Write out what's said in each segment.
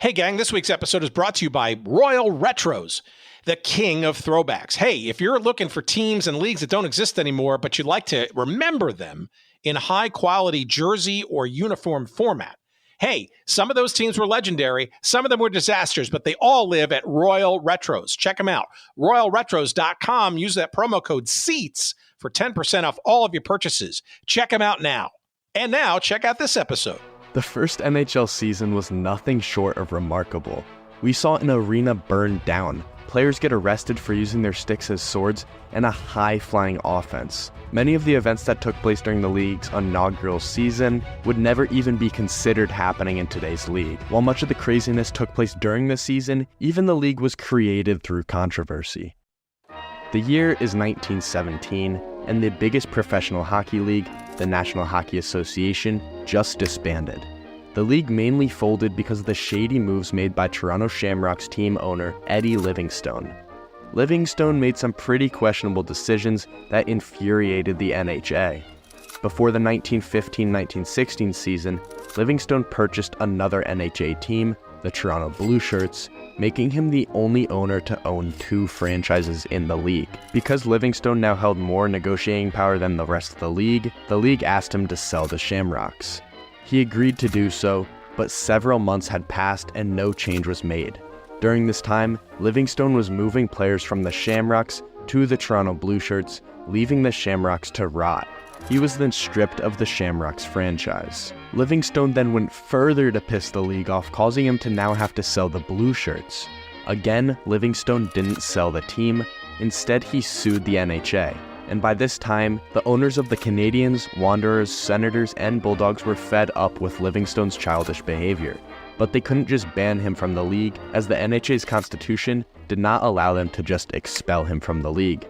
Hey, gang, this week's episode is brought to you by Royal Retros, the king of throwbacks. Hey, if you're looking for teams and leagues that don't exist anymore, but you'd like to remember them in high-quality jersey or uniform format, hey, some of those teams were legendary. Some of them were disasters, but they all live at Royal Retros. Check them out. RoyalRetros.com. Use that promo code SEATS for 10% off all of your purchases. Check them out now. And now, check out this episode. The first NHL season was nothing short of remarkable. We saw an arena burn down, players get arrested for using their sticks as swords, and a high-flying offense. Many of the events that took place during the league's inaugural season would never even be considered happening in today's league. While much of the craziness took place during the season, even the league was created through controversy. The year is 1917, and the biggest professional hockey league, the National Hockey Association, just disbanded. The league mainly folded because of the shady moves made by Toronto Shamrocks team owner Eddie Livingstone. Livingstone made some pretty questionable decisions that infuriated the NHA. Before the 1915-1916 season, Livingstone purchased another NHA team, the Toronto Blue Shirts, making him the only owner to own 2 franchises in the league. Because Livingstone now held more negotiating power than the rest of the league asked him to sell the Shamrocks. He agreed to do so, but several months had passed and no change was made. During this time, Livingstone was moving players from the Shamrocks to the Toronto Blue Shirts, leaving the Shamrocks to rot. He was then stripped of the Shamrocks franchise. Livingstone then went further to piss the league off, causing him to now have to sell the Blue Shirts. Again, Livingstone didn't sell the team. Instead, he sued the NHA. And by this time, the owners of the Canadiens, Wanderers, Senators, and Bulldogs were fed up with Livingstone's childish behavior. But they couldn't just ban him from the league, as the NHA's constitution did not allow them to just expel him from the league.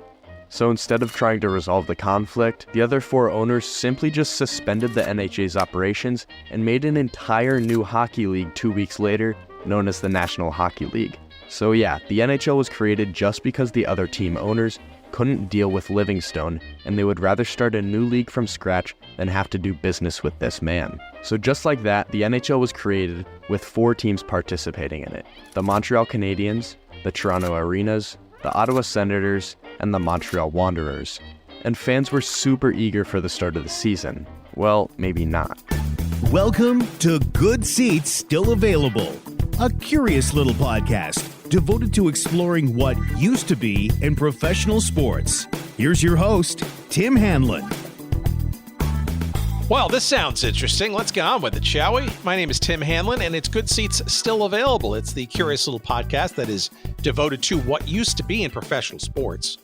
So instead of trying to resolve the conflict, the other 4 owners simply just suspended the NHA's operations and made an entire new hockey league 2 weeks later, known as the National Hockey League. So yeah, the NHL was created just because the other team owners couldn't deal with Livingstone, and they would rather start a new league from scratch than have to do business with this man. So just like that, the NHL was created with 4 teams participating in it: the Montreal Canadiens, the Toronto Arenas, the Ottawa Senators, and the Montreal Wanderers. And fans were super eager for the start of the season. Well, maybe not. Welcome to Good Seats Still Available, a curious little podcast devoted to exploring what used to be in professional sports. Here's your host, Tim Hanlon. Well, this sounds interesting. Let's get on with it, shall we? My name is Tim Hanlon, and it's Good Seats Still Available. It's the curious little podcast that is devoted to what used to be in professional sports.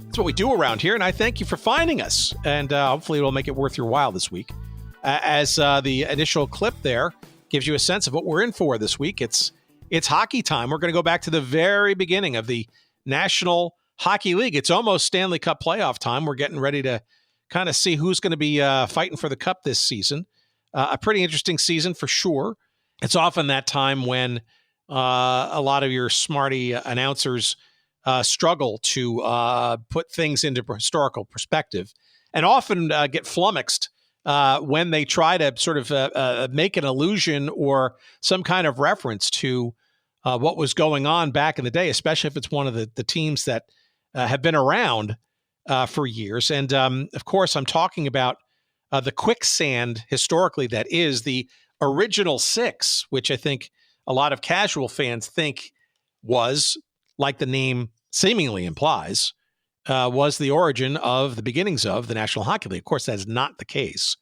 That's what we do around here, and I thank you for finding us. And hopefully it'll make it worth your while this week. As the initial clip there gives you a sense of what we're in for this week, it's hockey time. We're going to go back to the very beginning of the National Hockey League. It's almost Stanley Cup playoff time. We're getting ready to kind of see who's going to be fighting for the cup this season. A pretty interesting season for sure. It's often that time when a lot of your smarty announcers struggle to put things into historical perspective, and often get flummoxed when they try to sort of make an allusion or some kind of reference to what was going on back in the day, especially if it's one of the teams that have been around for years. And of course, I'm talking about the quicksand historically that is the original 6, which I think a lot of casual fans think was, like the name seemingly implies, was the origin of the beginnings of the National Hockey League. Of course, that is not the case.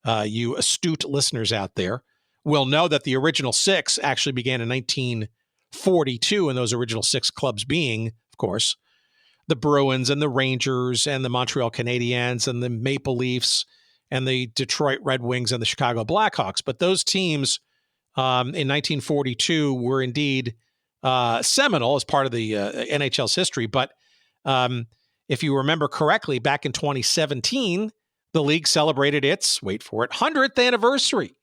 You astute listeners out there will know that the original 6 actually began in 1942, and those original 6 clubs being, of course, the Bruins and the Rangers and the Montreal Canadiens and the Maple Leafs and the Detroit Red Wings and the Chicago Blackhawks. But those teams in 1942 were indeed seminal as part of the NHL's history. But if you remember correctly, back in 2017, the league celebrated its, wait for it, 100th anniversary.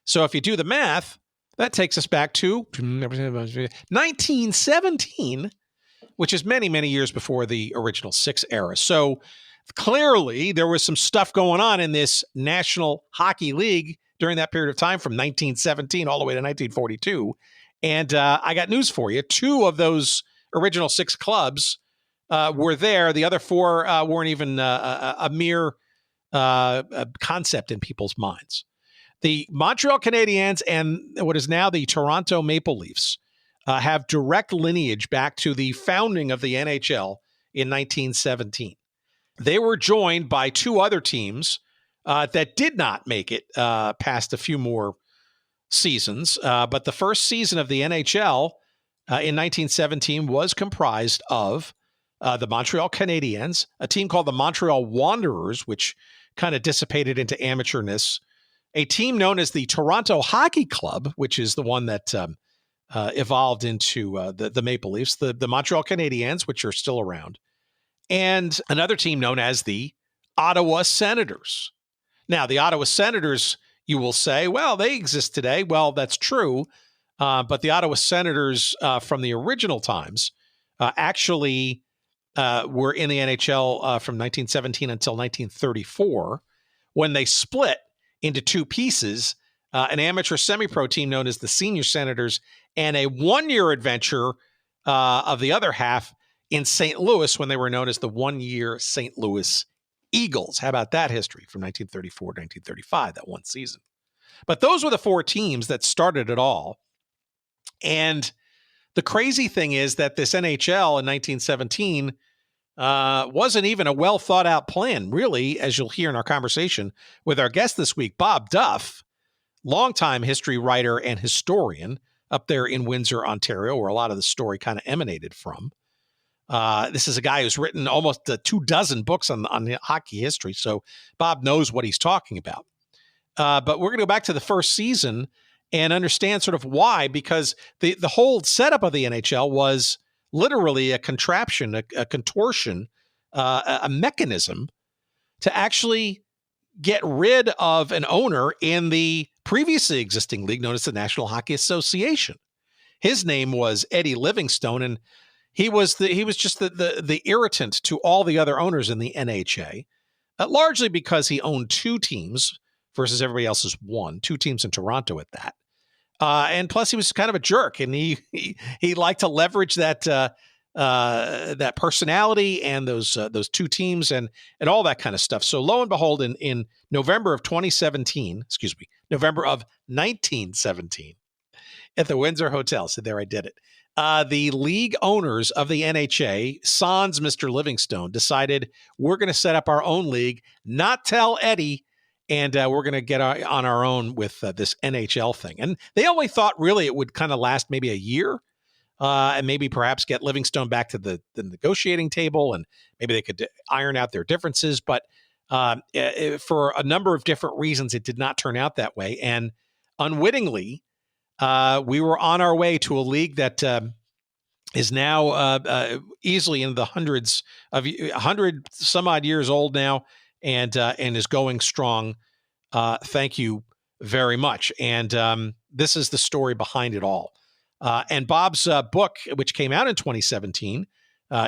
So if you do the math, that takes us back to 1917, which is many, many years before the original 6 era. So clearly there was some stuff going on in this National Hockey League during that period of time from 1917 all the way to 1942. And I got news for you. 2 of those original 6 clubs were there. The other 4 weren't even a mere concept in people's minds. The Montreal Canadiens and what is now the Toronto Maple Leafs have direct lineage back to the founding of the NHL in 1917. They were joined by 2 other teams that did not make it past a few more seasons. But the first season of the NHL in 1917 was comprised of the Montreal Canadiens, a team called the Montreal Wanderers, which kind of dissipated into amateurness, a team known as the Toronto Hockey Club, which is the one that evolved into the Maple Leafs, the Montreal Canadiens, which are still around, and another team known as the Ottawa Senators. Now, the Ottawa Senators, you will say, well, they exist today. Well, that's true, but the Ottawa Senators from the original times actually were in the NHL from 1917 until 1934, when they split into 2 pieces, an amateur semi-pro team known as the Senior Senators and a 1-year adventure of the other half in St. Louis when they were known as the 1-year St. Louis Eagles. How about that history from 1934 to 1935, that one season? But those were the 4 teams that started it all. And the crazy thing is that this NHL in 1917 wasn't even a well thought out plan, really, as you'll hear in our conversation with our guest this week, Bob Duff, longtime history writer and historian up there in Windsor, Ontario, where a lot of the story kind of emanated from. This is a guy who's written almost 24 books on hockey history, so Bob knows what he's talking about. But we're going to go back to the first season and understand sort of why, because the whole setup of the NHL was literally a contraption, a contortion, a mechanism to actually get rid of an owner in the previously existing league known as the National Hockey Association. His name was Eddie Livingstone, and he was just the irritant to all the other owners in the NHA, largely because he owned 2 teams versus everybody else's 1, 2 teams in Toronto at that. And plus, he was kind of a jerk, and he liked to leverage that personality and those 2 teams and all that kind of stuff. So lo and behold, in November of 1917, at the Windsor Hotel, so there I did it. The league owners of the NHA, sans Mr. Livingstone, decided we're going to set up our own league, not tell Eddie, and we're going to get on our own with this NHL thing. And they only thought really it would kind of last maybe a year, and maybe perhaps get Livingstone back to the negotiating table, and maybe they could iron out their differences. But for a number of different reasons, it did not turn out that way. And unwittingly, we were on our way to a league that is now easily in the 100 some odd years old now, and is going strong. Thank you very much. And this is the story behind it all. And Bob's book, which came out in 2017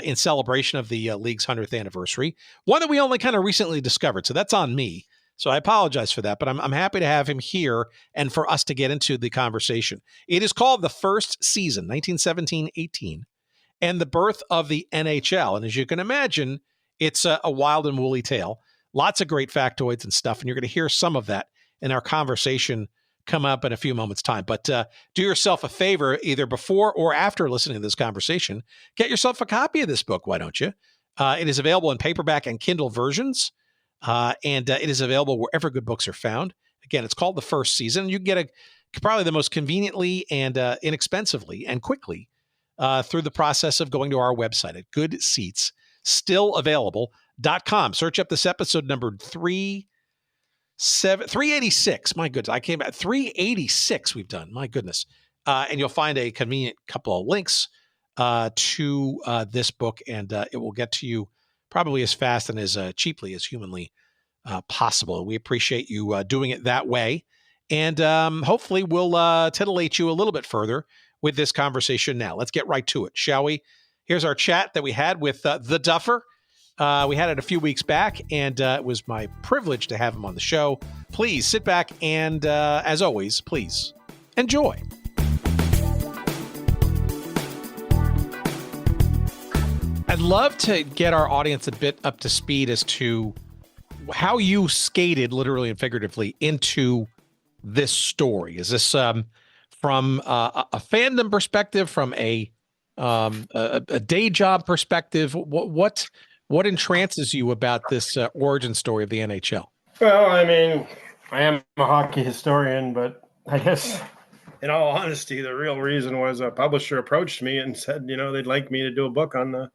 in celebration of the league's 100th anniversary, one that we only kind of recently discovered. So that's on me. So I apologize for that, but I'm happy to have him here and for us to get into the conversation. It is called The First Season, 1917-18, and the Birth of the NHL. And as you can imagine, it's a wild and woolly tale. Lots of great factoids and stuff, and you're going to hear some of that in our conversation come up in a few moments' time. But do yourself a favor, either before or after listening to this conversation, get yourself a copy of this book, why don't you? It is available in paperback and Kindle versions, and it is available wherever good books are found. Again, it's called The First Season. You can get probably the most conveniently and inexpensively and quickly through the process of going to our website at goodseatsstillavailable.com. Search up this episode number 386. My goodness, I came at 386 we've done. My goodness. And you'll find a convenient couple of links to this book, and it will get to you probably as fast and as cheaply as humanly possible. We appreciate you doing it that way. And hopefully we'll titillate you a little bit further with this conversation now. Let's get right to it, shall we? Here's our chat that we had with the Duffer. We had it a few weeks back, and it was my privilege to have him on the show. Please sit back and, as always, please enjoy. love to get our audience a bit up to speed as to how you skated, literally and figuratively, into this story. Is this from a fandom perspective, from a day job perspective? What entrances you about this origin story of the NHL? Well, I mean, I am a hockey historian, but I guess in all honesty, the real reason was a publisher approached me and said, they'd like me to do a book on the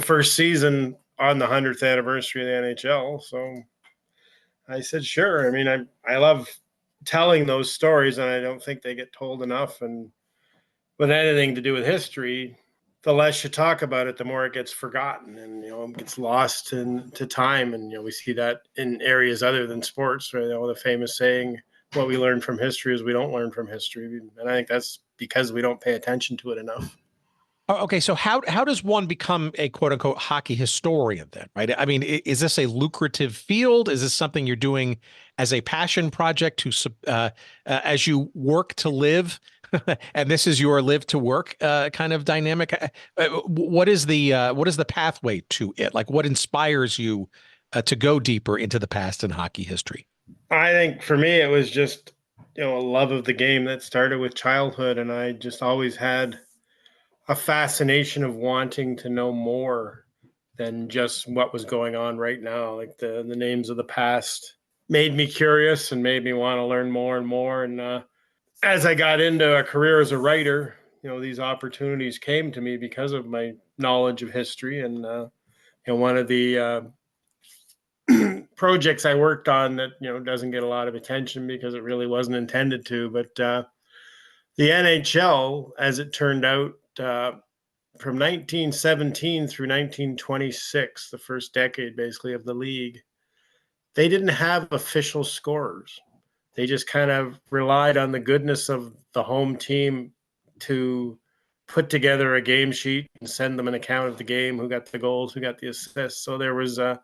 first season on the 100th anniversary of the NHL. So I said, sure. I mean, I love telling those stories, and I don't think they get told enough. And with anything to do with history, the less you talk about it, the more it gets forgotten and, it gets lost to time. And, we see that in areas other than sports, right? The famous saying, what we learn from history is we don't learn from history. And I think that's because we don't pay attention to it enough. Okay, so how does one become a quote unquote hockey historian then, right? I mean, is this a lucrative field? Is this something you're doing as a passion project as you work to live, and this is your live to work kind of dynamic? What is the pathway to it? Like, what inspires you to go deeper into the past in hockey history? I think for me, it was just a love of the game that started with childhood, and I just always had a fascination of wanting to know more than just what was going on right now. Like the names of the past made me curious and made me want to learn more and more. And as I got into a career as a writer, these opportunities came to me because of my knowledge of history. And one of the projects I worked on that doesn't get a lot of attention because it really wasn't intended to, but the NHL, as it turned out, from 1917 through 1926, the first decade basically of the league, they didn't have official scorers. They just kind of relied on the goodness of the home team to put together a game sheet and send them an account of the game, who got the goals, who got the assists. So there was the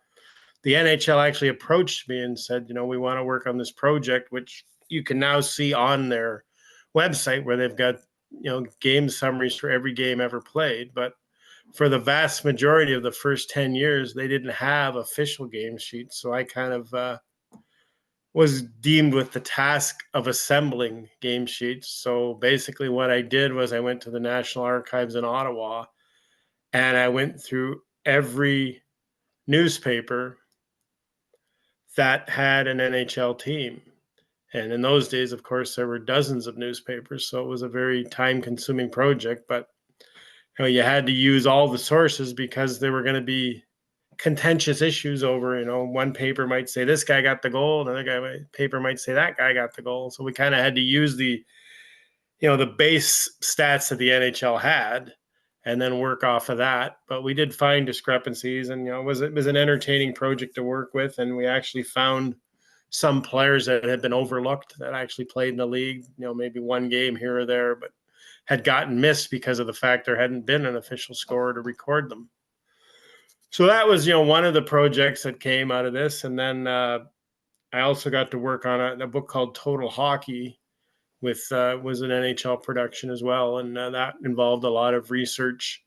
NHL actually approached me and said, we want to work on this project, which you can now see on their website where they've got game summaries for every game ever played. But for the vast majority of the first 10 years, they didn't have official game sheets. So I kind of was deemed with the task of assembling game sheets. So basically what I did was I went to the National Archives in Ottawa and I went through every newspaper that had an NHL team. And in those days, of course, there were dozens of newspapers, so it was a very time-consuming project. But you had to use all the sources because there were going to be contentious issues over. One paper might say this guy got the goal, another paper might say that guy got the goal. So we kind of had to use the base stats that the NHL had, and then work off of that. But we did find discrepancies, and it was an entertaining project to work with, and we actually found some players that had been overlooked that actually played in the league, maybe one game here or there, but had gotten missed because of the fact there hadn't been an official scorer to record them. So that was, one of the projects that came out of this. And then I also got to work on a book called Total Hockey, was an NHL production as well. And that involved a lot of research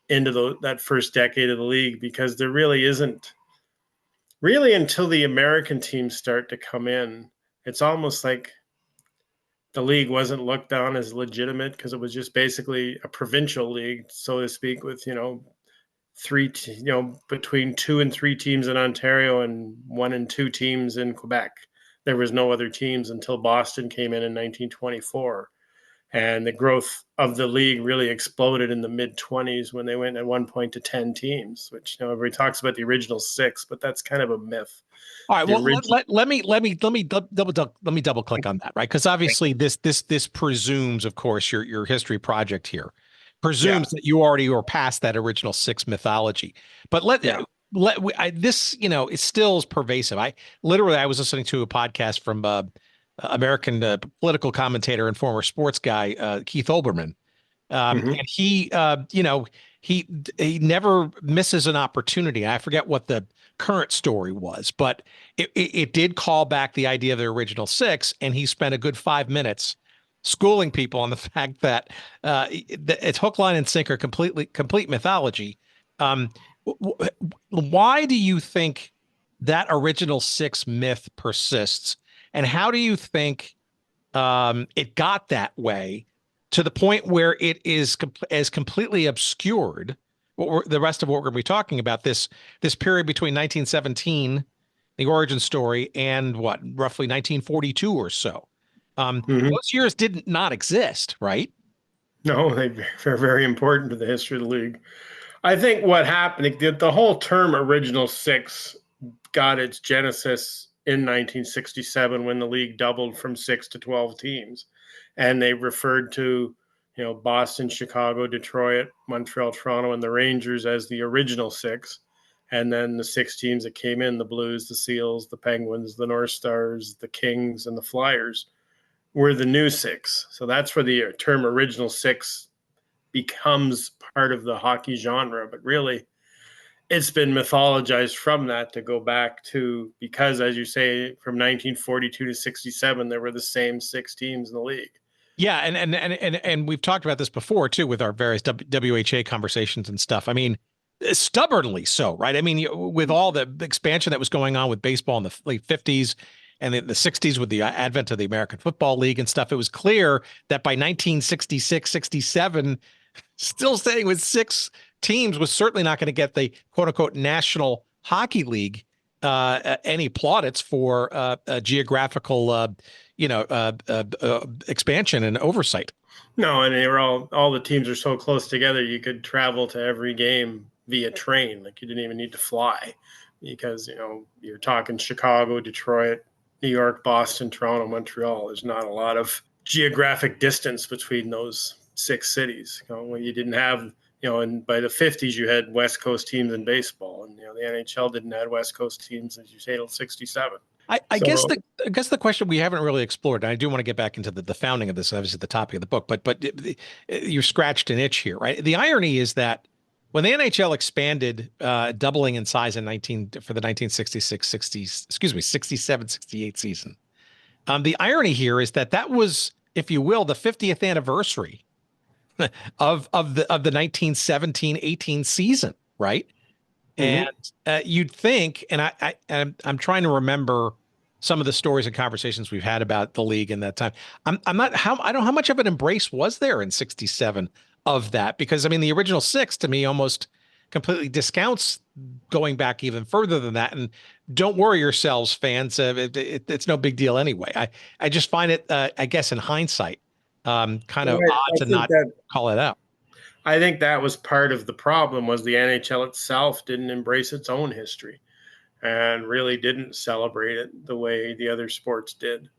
into that first decade of the league, because there really isn't, really until the American teams start to come in, it's almost like the league wasn't looked on as legitimate because it was just basically a provincial league, so to speak, with, between 2 and 3 teams in Ontario and 1 and 2 teams in Quebec. There was no other teams until Boston came in 1924. And the growth of the league really exploded in the mid-20s when they went at one point to 10 teams, which everybody talks about the original 6, but that's kind of a myth. All right. Well, let me double click on that, right? Because obviously this presumes, of course, your history project here presumes that you already were past that original 6 mythology. But this it still is pervasive. I was listening to a podcast from American political commentator and former sports guy, Keith Olbermann. And he never misses an opportunity. I forget what the current story was, but it did call back the idea of the original 6. And he spent a good 5 minutes schooling people on the fact that it's hook, line, and sinker, complete mythology. Um, why do you think that original six myth persists, and how do you think it got that way to the point where it is as completely obscured the rest of what we're going to be talking about, this period between 1917, the origin story, and what, roughly 1942 or so. Those years did not exist, right? No, they're very important to the history of the league. I think what happened, the whole term original six got its genesis in 1967 when the league doubled from 6 to 12 teams. And they referred to, Boston, Chicago, Detroit, Montreal, Toronto, and the Rangers as the original six. And then the six teams that came in, the Blues, the Seals, the Penguins, the North Stars, the Kings, and the Flyers, were the new six. So that's where the term original six becomes part of the hockey genre. But really, it's been mythologized from that to go back to, because as you say, from 1942 to 67, there were the same six teams in the league. Yeah, and we've talked about this before too with our various WHA conversations and stuff. I mean, stubbornly so, right? I mean, with all the expansion that was going on with baseball in the late 50s and the 60s with the advent of the American Football League and stuff, it was clear that by 1966, 67, still staying with six teams was certainly not going to get the quote unquote National Hockey League any plaudits for geographical, expansion and oversight. No, and they were all the teams are so close together. You could travel to every game via train. Like, you didn't even need to fly, because, you're talking Chicago, Detroit, New York, Boston, Toronto, Montreal. There's not a lot of geographic distance between those six cities. You didn't have, and by the 50s, you had West Coast teams in baseball, and, the NHL didn't have West Coast teams, as you say, till 67. I guess the question we haven't really explored, and I do want to get back into the founding of this, obviously the topic of the book, but you scratched an itch here, right? The irony is that when the NHL expanded, doubling in size for the 67, 68 season, the irony here is that was, if you will, the 50th anniversary of the 1917-18 season, right? Mm-hmm. And you'd think, and I'm trying to remember some of the stories and conversations we've had about the league in that time. I don't know how much of an embrace was there in 67 of that, because I mean, the original six to me almost completely discounts going back even further than that. And don't worry yourselves, fans. It's no big deal anyway. I just find it, I guess in hindsight, kind of odd to not call it out. I think that was part of the problem, was the NHL itself didn't embrace its own history and really didn't celebrate it the way the other sports did.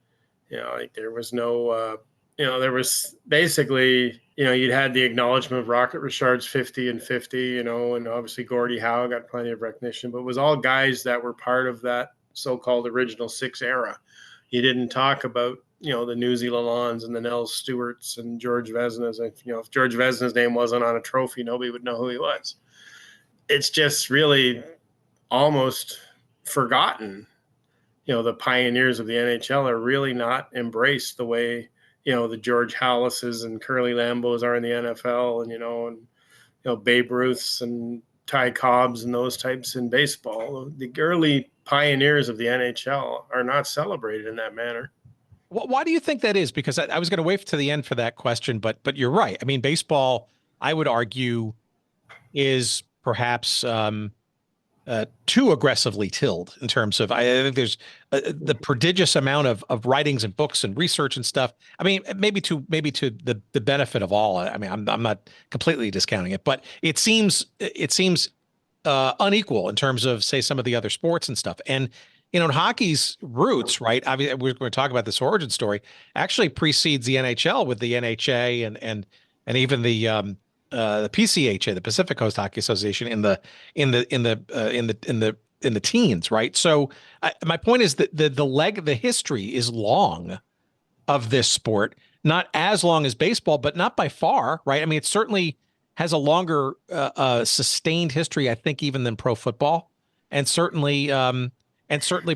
There was no, there was basically, you'd had the acknowledgement of Rocket Richard's 50 and 50, and obviously Gordie Howe got plenty of recognition, but it was all guys that were part of that so-called original six era. You didn't talk about, the Newsy Lalondes and the Nels Stewarts and George Vezina's. If George Vezina's name wasn't on a trophy, nobody would know who he was. It's just really almost forgotten. The pioneers of the NHL are really not embraced the way, the George Hallases and Curly Lambos are in the NFL, and Babe Ruths and Ty Cobbs and those types in baseball. The early pioneers of the NHL are not celebrated in that manner. Why do you think that is? Because I was going to wait to the end for that question, but you're right. I mean, baseball, I would argue, is perhaps too aggressively tilled in terms of, I think there's the prodigious amount of writings and books and research and stuff. I mean, maybe to the benefit of all. I mean, I'm not completely discounting it, but it seems unequal in terms of, say, some of the other sports and stuff. And hockey's roots, right? I mean, we're going to talk about this origin story, actually precedes the NHL with the NHA and even the PCHA, the Pacific Coast Hockey Association, in the teens, right? So my point is that the history is long of this sport, not as long as baseball, but not by far, right? I mean, it certainly has a longer sustained history, I think, even than pro football, and certainly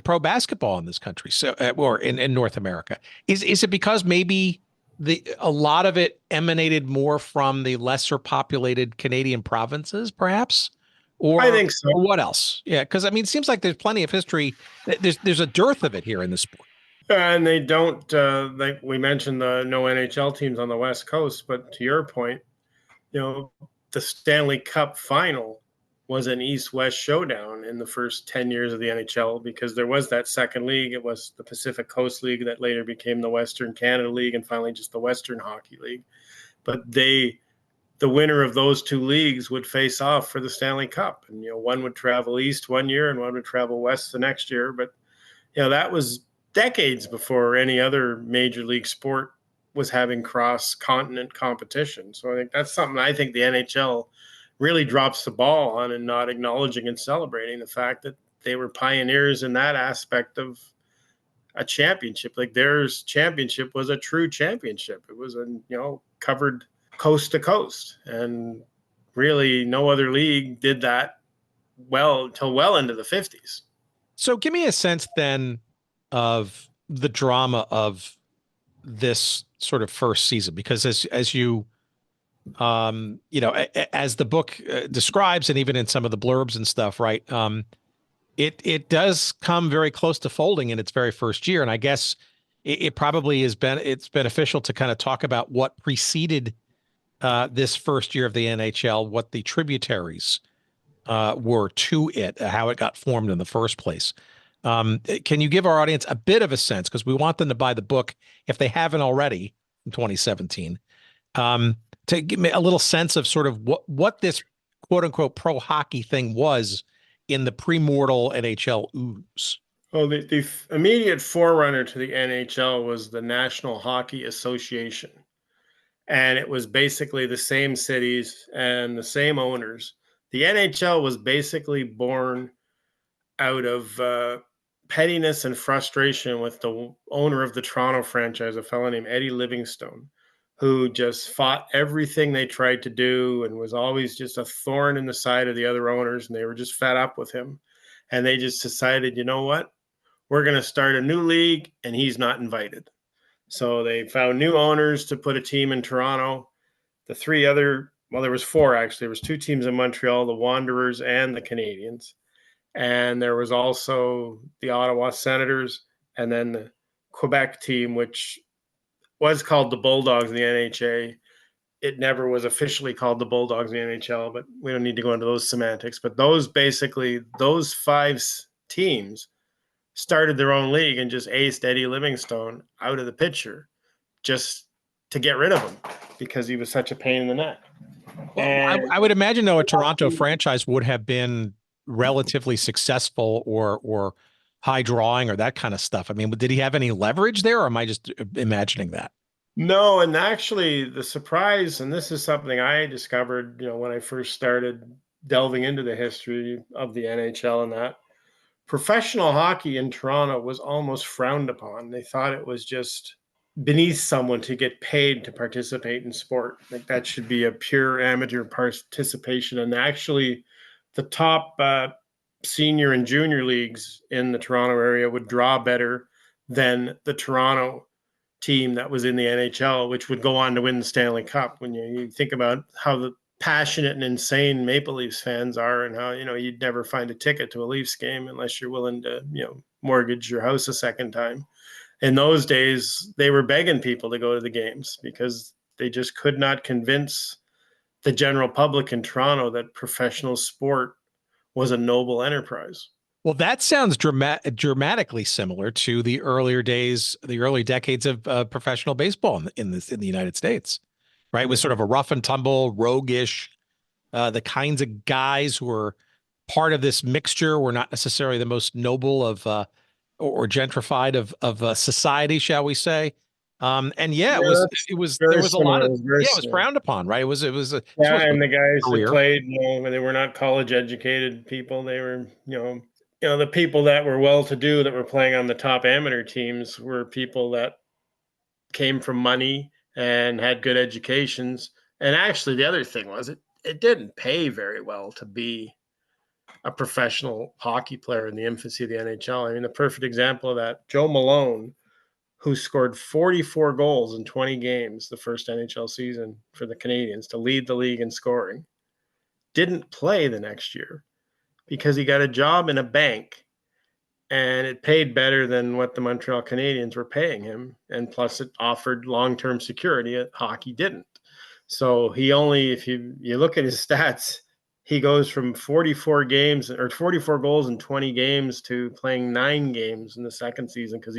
pro basketball in this country, so or in North America. Is it because maybe a lot of it emanated more from the lesser populated Canadian provinces, perhaps? I or think so. what else? Yeah, because I mean, it seems like there's plenty of history. There's a dearth of it here in the sport. And they don't, like we mentioned, the no NHL teams on the West Coast. But to your point, the Stanley Cup final was an East-West showdown in the first 10 years of the NHL because there was that second league. It was the Pacific Coast League that later became the Western Canada League and finally just the Western Hockey League. But the winner of those two leagues would face off for the Stanley Cup. And, one would travel east one year and one would travel west the next year. But, that was decades before any other major league sport was having cross-continent competition. So I think that's something I think the NHL really drops the ball on and not acknowledging and celebrating the fact that they were pioneers in that aspect of a championship. Like their championship was a true championship. It was covered coast to coast, and really no other league did that well until well into the 50s. So give me a sense then of the drama of this sort of first season, because as you as the book describes, and even in some of the blurbs and stuff, right, it does come very close to folding in its very first year. And I guess it probably it's beneficial to kind of talk about what preceded this first year of the NHL, what the tributaries were to it, how it got formed in the first place. Can you give our audience a bit of a sense, because we want them to buy the book if they haven't already in 2017, to give me a little sense of sort of what this quote unquote pro hockey thing was in the pre-mortal NHL ooze? Well, the immediate forerunner to the NHL was the National Hockey Association. And it was basically the same cities and the same owners. The NHL was basically born out of pettiness and frustration with the owner of the Toronto franchise, a fellow named Eddie Livingstone, who just fought everything they tried to do and was always just a thorn in the side of the other owners. And they were just fed up with him. And they just decided, you know what? We're going to start a new league, and he's not invited. So they found new owners to put a team in Toronto. There was four actually. There was two teams in Montreal, the Wanderers and the Canadiens. And there was also the Ottawa Senators, and then the Quebec team, which was called the Bulldogs in the NHA. It never was officially called the Bulldogs in the NHL, but we don't need to go into those semantics. But those five teams started their own league and just aced Eddie Livingstone out of the picture just to get rid of him because he was such a pain in the neck. Well, I would imagine, though, a Toronto franchise would have been relatively successful or high drawing or that kind of stuff. I mean, did he have any leverage there, or am I just imagining that? No, and actually the surprise, and this is something I discovered, when I first started delving into the history of the NHL, and that professional hockey in Toronto was almost frowned upon. They thought it was just beneath someone to get paid to participate in sport. Like that should be a pure amateur participation. And actually, the top senior and junior leagues in the Toronto area would draw better than the Toronto team that was in the NHL, which would go on to win the Stanley Cup. When you think about how the passionate and insane Maple Leafs fans are, and how you'd never find a ticket to a Leafs game unless you're willing to mortgage your house a second time. In those days, they were begging people to go to the games because they just could not convince the general public in Toronto that professional sport was a noble enterprise. Well, that sounds dramatically similar to the early decades of professional baseball in the United States, right? It was sort of a rough and tumble, roguish. The kinds of guys who were part of this mixture were not necessarily the most noble of or gentrified of society, shall we say? And yeah, it was there was a lot of it was frowned upon, right? It was and the guys who played, they were not college educated people. They were the people that were well-to-do that were playing on the top amateur teams were people that came from money and had good educations. And actually, the other thing was it didn't pay very well to be a professional hockey player in the infancy of the NHL. I mean, the perfect example of that, Joe Malone, who scored 44 goals in 20 games the first NHL season for the Canadiens to lead the league in scoring, didn't play the next year because he got a job in a bank, and it paid better than what the Montreal Canadiens were paying him. And plus it offered long-term security. Hockey didn't. So he only, if you look at his stats, he goes from 44 games or 44 goals in 20 games to playing 9 games in the second season, because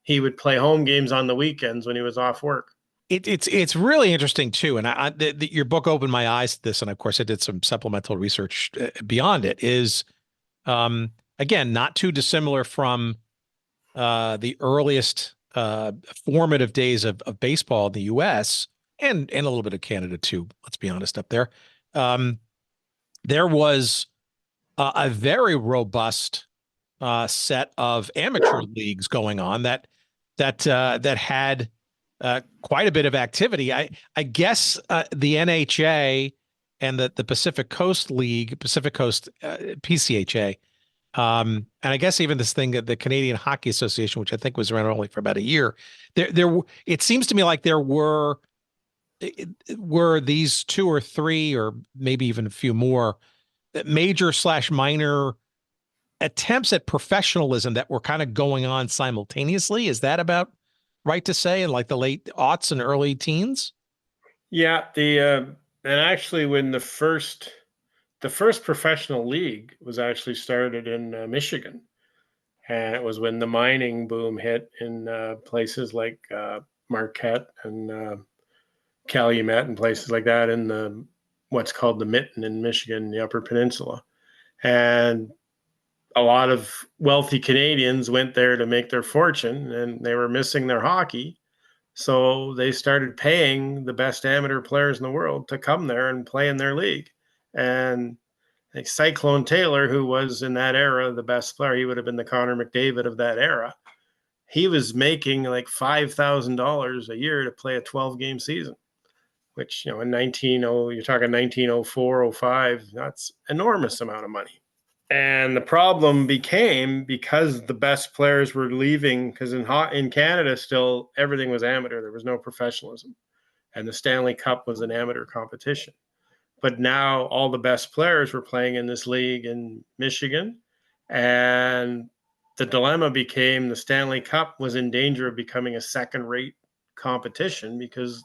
he would play home games on the weekends when he was off work. It's really interesting too, and your book opened my eyes to this, and of course I did some supplemental research beyond it. Is again, not too dissimilar from the earliest formative days of baseball in the U.S. and a little bit of Canada too. Let's be honest, up there, there was a very robust set of amateur leagues going on that had quite a bit of activity. I guess the NHA and the Pacific Coast League, Pacific Coast PCHA, and I guess even this thing, the Canadian Hockey Association, which I think was around only for about a year. It seems to me like there were these 2 or 3, or maybe even a few more major/minor attempts at professionalism that were kind of going on simultaneously. Is that about right to say in like the late aughts and early teens? Yeah, and actually when the first professional league was actually started in Michigan, and it was when the mining boom hit in places like Marquette and Calumet and places like that in the what's called the Mitten in Michigan, the Upper Peninsula. And a lot of wealthy Canadians went there to make their fortune, and they were missing their hockey. So they started paying the best amateur players in the world to come there and play in their league. And like Cyclone Taylor, who was in that era the best player, he would have been the Connor McDavid of that era. He was making like $5,000 a year to play a 12-game season, which, in you're talking 1904, 05, that's enormous amount of money. And the problem became, because the best players were leaving, because in Canada still everything was amateur. There was no professionalism. And the Stanley Cup was an amateur competition. But now all the best players were playing in this league in Michigan. And the dilemma became the Stanley Cup was in danger of becoming a second-rate competition, because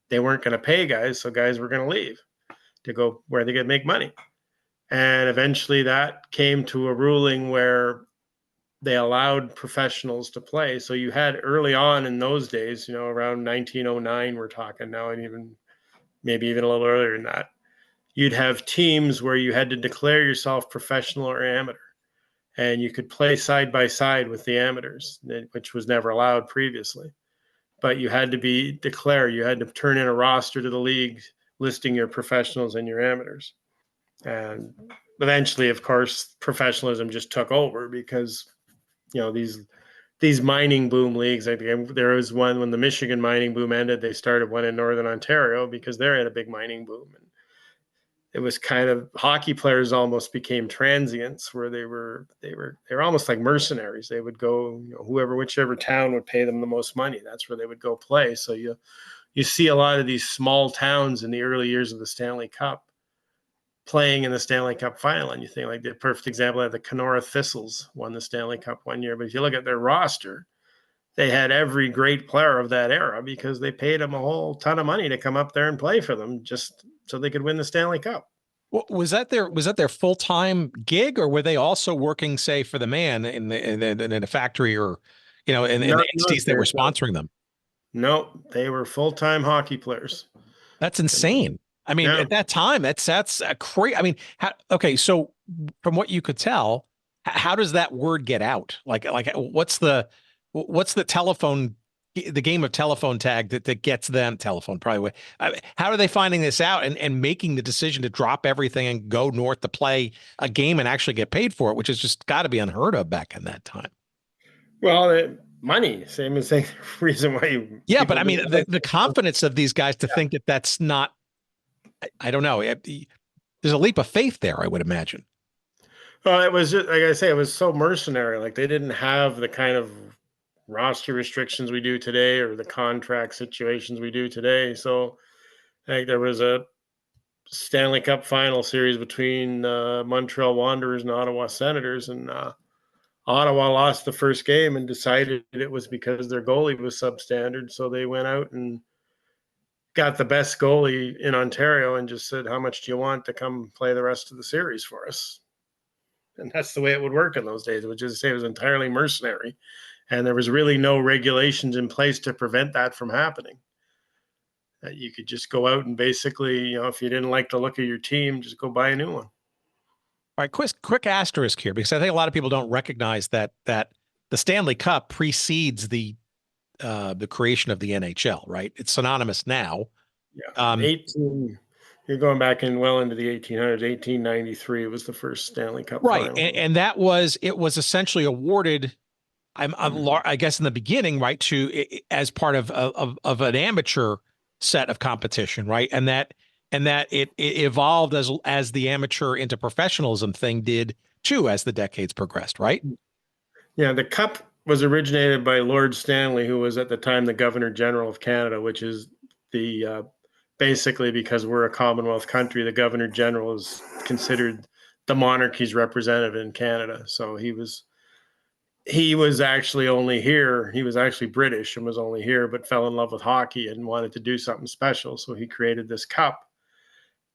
they weren't going to pay guys, so guys were going to leave to go where they could make money. And eventually that came to a ruling where they allowed professionals to play. So you had early on in those days, around 1909, we're talking now, and maybe even a little earlier than that, you'd have teams where you had to declare yourself professional or amateur, and you could play side by side with the amateurs, which was never allowed previously. But you had to you had to turn in a roster to the league listing your professionals and your amateurs. And eventually, of course, professionalism just took over, because, these mining boom leagues, there was one when the Michigan mining boom ended, they started one in Northern Ontario because they had a big mining boom. And it was kind of, hockey players almost became transients, where they were almost like mercenaries. They would go, whichever town would pay them the most money, that's where they would go play. So you see a lot of these small towns in the early years of the Stanley Cup playing in the Stanley Cup final. And you think, like, the perfect example of the Kenora Thistles won the Stanley Cup one year. But if you look at their roster, they had every great player of that era, because they paid them a whole ton of money to come up there and play for them just so they could win the Stanley Cup. Well, was that their full-time gig, or were they also working, say, for the man in a factory, or, in the entities that were sponsoring them? No, they were full-time hockey players. That's insane. I mean, at that time, that's a crazy. I mean, okay. So from what you could tell, how does that word get out? Like what's the telephone, the game of telephone tag that gets them telephone probably? How are they finding this out and making the decision to drop everything and go north to play a game and actually get paid for it, which has just got to be unheard of back in that time? Well, money, same as the reason why you. Yeah, but I mean, the confidence of these guys to think that that's not. I don't know. There's a leap of faith there, I would imagine. Well, it was just, like I say, it was so mercenary. Like, they didn't have the kind of roster restrictions we do today, or the contract situations we do today. So, like, there was Stanley Cup final series between Montreal Wanderers and Ottawa Senators, and Ottawa lost the first game and decided it was because their goalie was substandard. So they went out and got the best goalie in Ontario and just said, how much do you want to come play the rest of the series for us? And that's the way it would work in those days. It would just say it was entirely mercenary. And there was really no regulations in place to prevent that from happening. That you could just go out and basically, if you didn't like the look of your team, just go buy a new one. All right, quick asterisk here, because I think a lot of people don't recognize that the Stanley Cup precedes the creation of the NHL, right? It's synonymous now. Yeah, you're going back well into the 1800s. 1893 it was the first Stanley Cup right, final. and it was essentially awarded. I guess in the beginning, right, as part of an amateur set of competition, right, and that it evolved as the amateur into professionalism thing did too as the decades progressed, right? Yeah, the cup was originated by Lord Stanley, who was at the time the Governor General of Canada, which is the basically, because we're a Commonwealth country, the Governor General is considered the monarchy's representative in Canada. So he was actually only here. He was actually British and was only here, but fell in love with hockey and wanted to do something special. So he created this cup.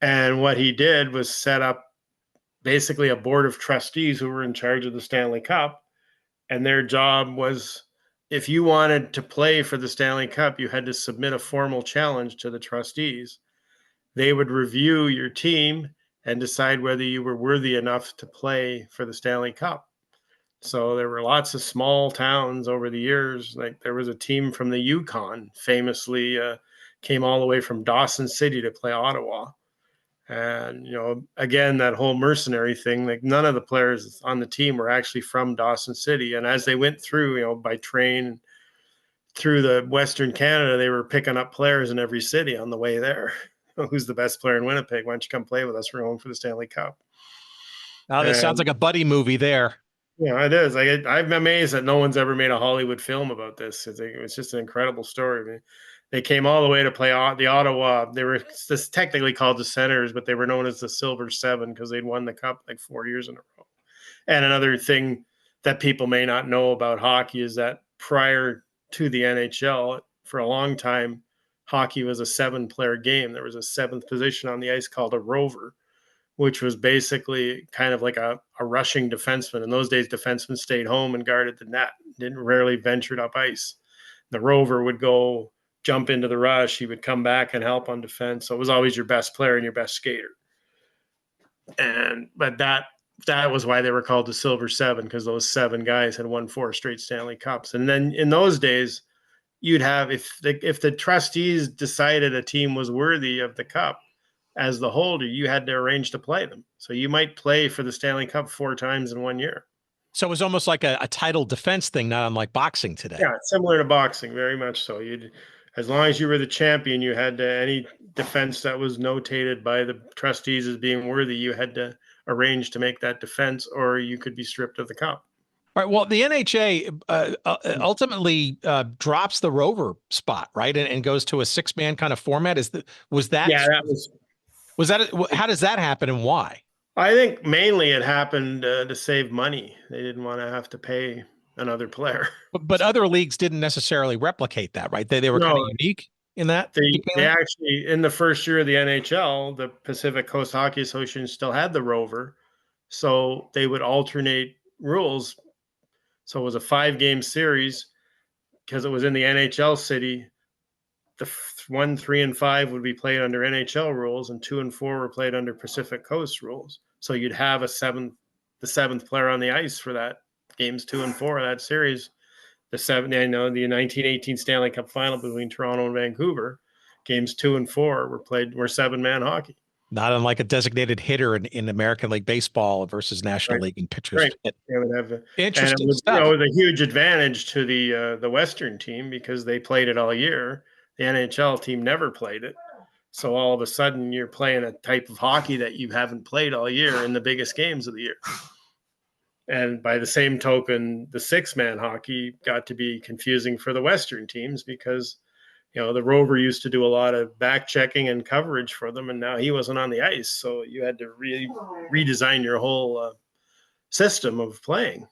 And what he did was set up basically a board of trustees who were in charge of the Stanley Cup. And their job was, if you wanted to play for the Stanley Cup, you had to submit a formal challenge to the trustees. They would review your team and decide whether you were worthy enough to play for the Stanley Cup. So there were lots of small towns over the years. Like there was a team from the Yukon, famously came all the way from Dawson City to play Ottawa. And, again, that whole mercenary thing, like none of the players on the team were actually from Dawson City. And as they went through, by train through the Western Canada, they were picking up players in every city on the way there. Who's the best player in Winnipeg? Why don't you come play with us? We're going for the Stanley Cup. Oh, this sounds like a buddy movie there. Yeah, it is. I'm amazed that no one's ever made a Hollywood film about this. It's just an incredible story. I mean, they came all the way to play the Ottawa. They were technically called the Senators, but they were known as the Silver Seven because they'd won the cup like 4 years in a row. And another thing that people may not know about hockey is that prior to the NHL, for a long time, hockey was a 7-player game. There was a 7th position on the ice called a rover, which was basically kind of like a rushing defenseman. In those days, defensemen stayed home and guarded the net, rarely ventured up ice. The rover would go jump into the rush. He would come back and help on defense. So it was always your best player and your best skater. But that was why they were called the Silver Seven, because those 7 guys had won 4 straight Stanley Cups. And then in those days, you'd have, if the trustees decided a team was worthy of the cup, as the holder, you had to arrange to play them. So you might play for the Stanley Cup 4 times in 1 year. So it was almost like a title defense thing, not unlike boxing today. Yeah, similar to boxing, very much so. As long as you were the champion, you had to, any defense that was notated by the trustees as being worthy, you had to arrange to make that defense, or you could be stripped of the cup. All right. Well, the NHA ultimately drops the rover spot, right, and goes to a 6-man kind of format. How does that happen and why? I think mainly it happened to save money. They didn't want to have to pay another player. But other leagues didn't necessarily replicate that, right? They were kind of unique in that. They actually, in the first year of the NHL, the Pacific Coast Hockey Association still had the rover. So they would alternate rules. So it was a 5-game series because it was in the NHL city. The 1, 3, and 5 would be played under NHL rules, and 2 and 4 were played under Pacific Coast rules. So you'd have the 7th player on the ice for that games 2 and 4 of that series. The 1918 Stanley Cup final between Toronto and Vancouver, games 2 and 4 were 7-man hockey. Not unlike a designated hitter in American League Baseball versus National League in pitchers. Right. They would have interesting stuff. It was a huge advantage to the Western team because they played it all year. The NHL team never played it. So all of a sudden you're playing a type of hockey that you haven't played all year in the biggest games of the year. And by the same token, the 6-man hockey got to be confusing for the Western teams because The Rover used to do a lot of back checking and coverage for them, and now he wasn't on the ice. So you had to redesign your whole system of playing.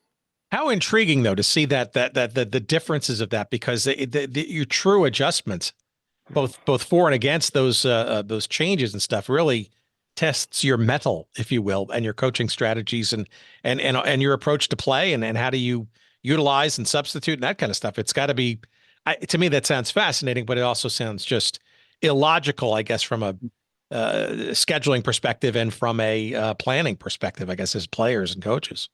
How intriguing, though, to see the differences of that, because your true adjustments, both for and against those changes and stuff, really tests your mettle, if you will, and your coaching strategies and your approach to play, and how do you utilize and substitute and that kind of stuff. It's got to be, to me, that sounds fascinating, but it also sounds just illogical, I guess, from a scheduling perspective and from a planning perspective, I guess, as players and coaches.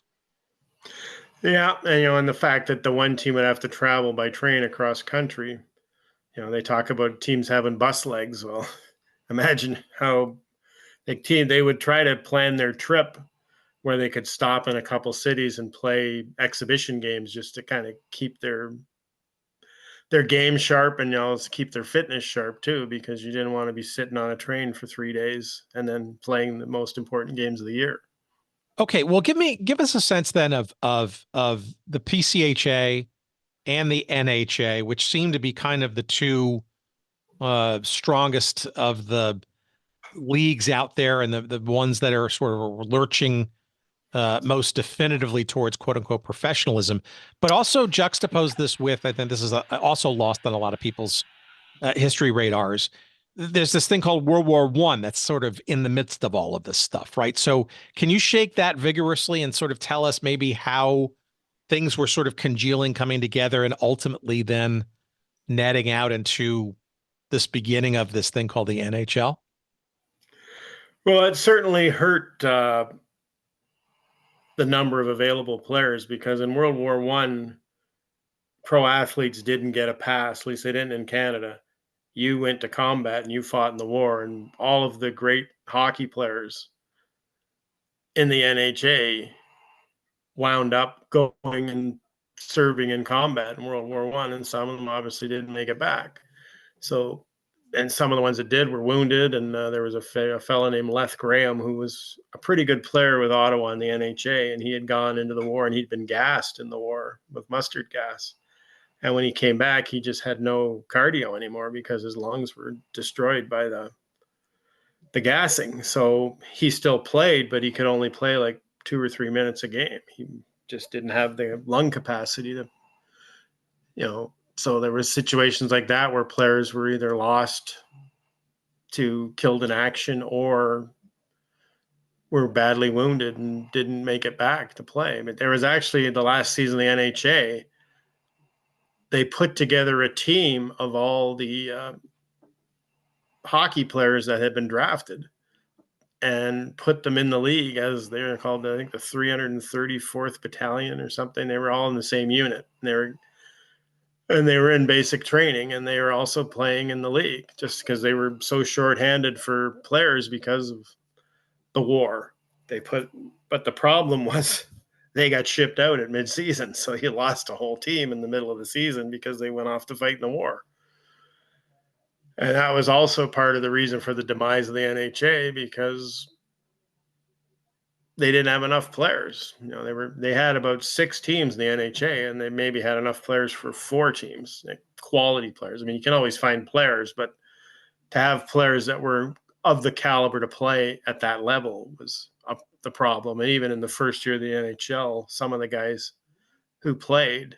Yeah, and the fact that the one team would have to travel by train across country, they talk about teams having bus legs. Well, imagine how they would try to plan their trip where they could stop in a couple cities and play exhibition games just to kind of keep their game sharp and keep their fitness sharp too, because you didn't want to be sitting on a train for 3 days and then playing the most important games of the year. Okay, well, give us a sense then of the PCHA and the NHA, which seem to be kind of the two strongest of the leagues out there, and the ones that are sort of lurching most definitively towards quote unquote professionalism. But also juxtapose this with, I think this is also lost on a lot of people's history radars. There's this thing called World War I that's sort of in the midst of all of this stuff, right? So can you shake that vigorously and sort of tell us maybe how things were sort of congealing, coming together, and ultimately then netting out into this beginning of this thing called the NHL? Well, it certainly hurt the number of available players, because in World War I, pro athletes didn't get a pass, at least they didn't in Canada. You went to combat and you fought in the war, and all of the great hockey players in the NHA wound up going and serving in combat in World War I, and some of them obviously didn't make it back. So, and some of the ones that did were wounded, and there was a fellow named Leth Graham who was a pretty good player with Ottawa in the NHA, and he had gone into the war and he'd been gassed in the war with mustard gas. And when he came back, he just had no cardio anymore because his lungs were destroyed by the gassing. So he still played, but he could only play like 2 or 3 minutes a game. He just didn't have the lung capacity to, so there were situations like that where players were either lost to killed in action or were badly wounded and didn't make it back to play. But there was actually, the last season of the NHA, they put together a team of all the hockey players that had been drafted and put them in the league as they're called, I think, the 334th Battalion or something. They were all in the same unit. And they were in basic training, and they were also playing in the league just because they were so shorthanded for players because of the war. But the problem was they got shipped out at midseason. So you lost a whole team in the middle of the season because they went off to fight in the war. And that was also part of the reason for the demise of the NHA, because they didn't have enough players. They had about 6 teams in the NHA, and they maybe had enough players for 4 teams, quality players. I mean, you can always find players, but to have players that were of the caliber to play at that level was the problem. And even in the first year of the NHL, some of the guys who played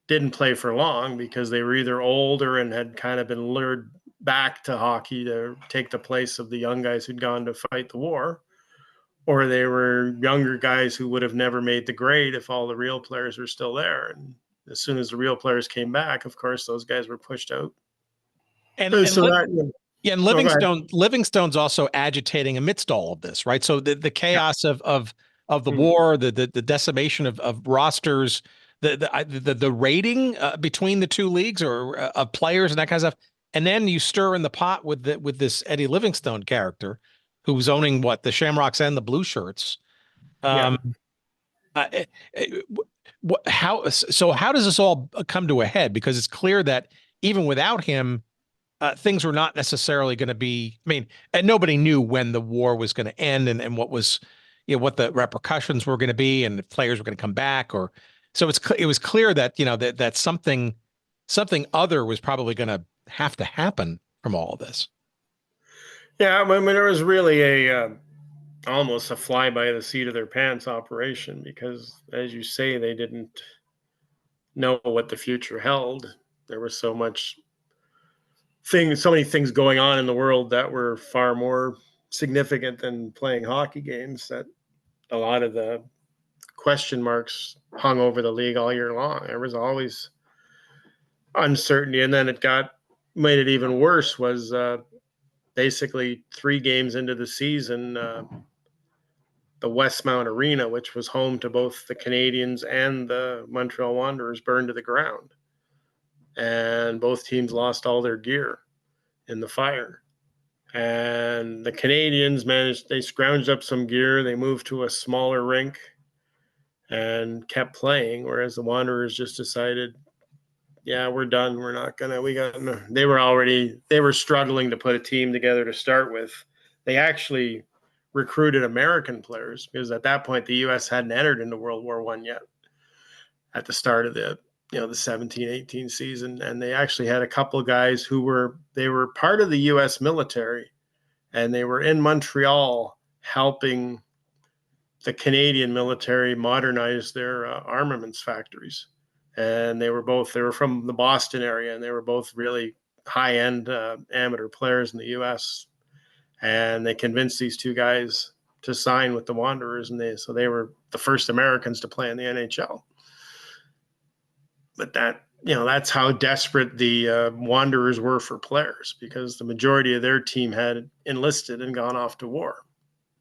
didn't play for long because they were either older and had kind of been lured back to hockey to take the place of the young guys who'd gone to fight the war, or they were younger guys who would have never made the grade if all the real players were still there. And as soon as the real players came back, of course, those guys were pushed out. And Livingstone's also agitating amidst all of this, right? So the chaos of the war, the decimation of rosters, the rating between the two leagues or of players and that kind of stuff, and then you stir in the pot with this Eddie Livingstone character, who's owning the Shamrocks and the Blue Shirts. How does this all come to a head? Because it's clear that even without him, things were not necessarily going to be, and nobody knew when the war was going to end and what was, what the repercussions were going to be, and if players were going to come back, so it was clear that, that something other was probably going to have to happen from all of this? Yeah, I mean, it was really almost a fly by the seat of their pants operation because, as you say, they didn't know what the future held. There was so many things going on in the world that were far more significant than playing hockey games that a lot of the question marks hung over the league all year long. There was always uncertainty, and then made it even worse was basically 3 games into the season, the Westmount Arena, which was home to both the Canadiens and the Montreal Wanderers, burned to the ground. And both teams lost all their gear in the fire. And the Canadiens they scrounged up some gear. They moved to a smaller rink and kept playing, whereas the Wanderers just decided, yeah, we're done. We're not going to, they were struggling to put a team together to start with. They actually recruited American players because at that point the U.S. hadn't entered into World War I yet at the start of the 17-18 season. And they actually had a couple of guys who were part of the U.S. military, and they were in Montreal helping the Canadian military modernize their armaments factories. And they were from the Boston area, and they were both really high-end amateur players in the U.S. And they convinced these 2 guys to sign with the Wanderers, and they were the first Americans to play in the NHL. But that's how desperate the Wanderers were for players, because the majority of their team had enlisted and gone off to war.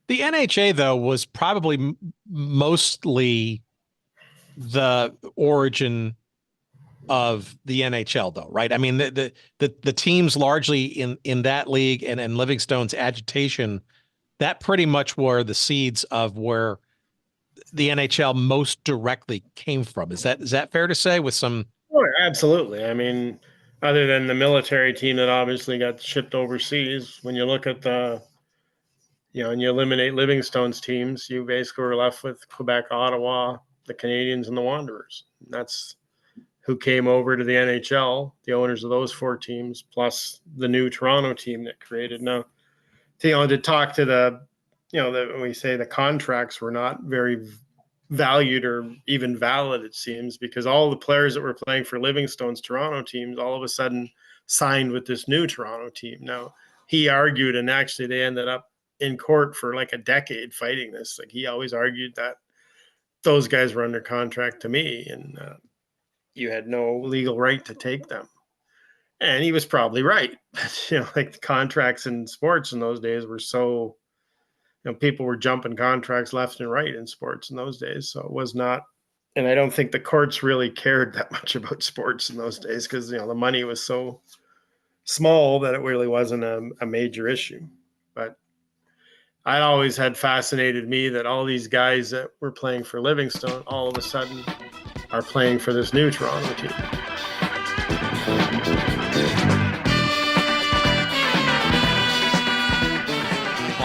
The NHA, though, was probably mostly the origin of the NHL, though, right? I mean, the teams largely in that league and Livingstone's agitation, that pretty much were the seeds of where the NHL most directly came from. Is that fair to say? With some, oh, absolutely. I mean, other than the military team that obviously got shipped overseas, when you look at and you eliminate Livingstone's teams, you basically were left with Quebec, Ottawa, the Canadiens, and the Wanderers. And that's who came over to the NHL, the owners of those 4 teams, plus the new Toronto team that created. Now, to talk to when we say the contracts were not very valued or even valid, it seems, because all the players that were playing for Livingstone's Toronto teams all of a sudden signed with this new Toronto team. Now, he argued, and actually they ended up in court for like a decade fighting this. Like, he always argued that those guys were under contract to me, and you had no legal right to take them. And he was probably right. Like, the contracts in sports in those days were so, people were jumping contracts left and right in sports in those days. So it was not, and I don't think the courts really cared that much about sports in those days because, the money was so small that it really wasn't a major issue. But I always had fascinated me that all these guys that were playing for Livingstone all of a sudden are playing for this new Toronto team.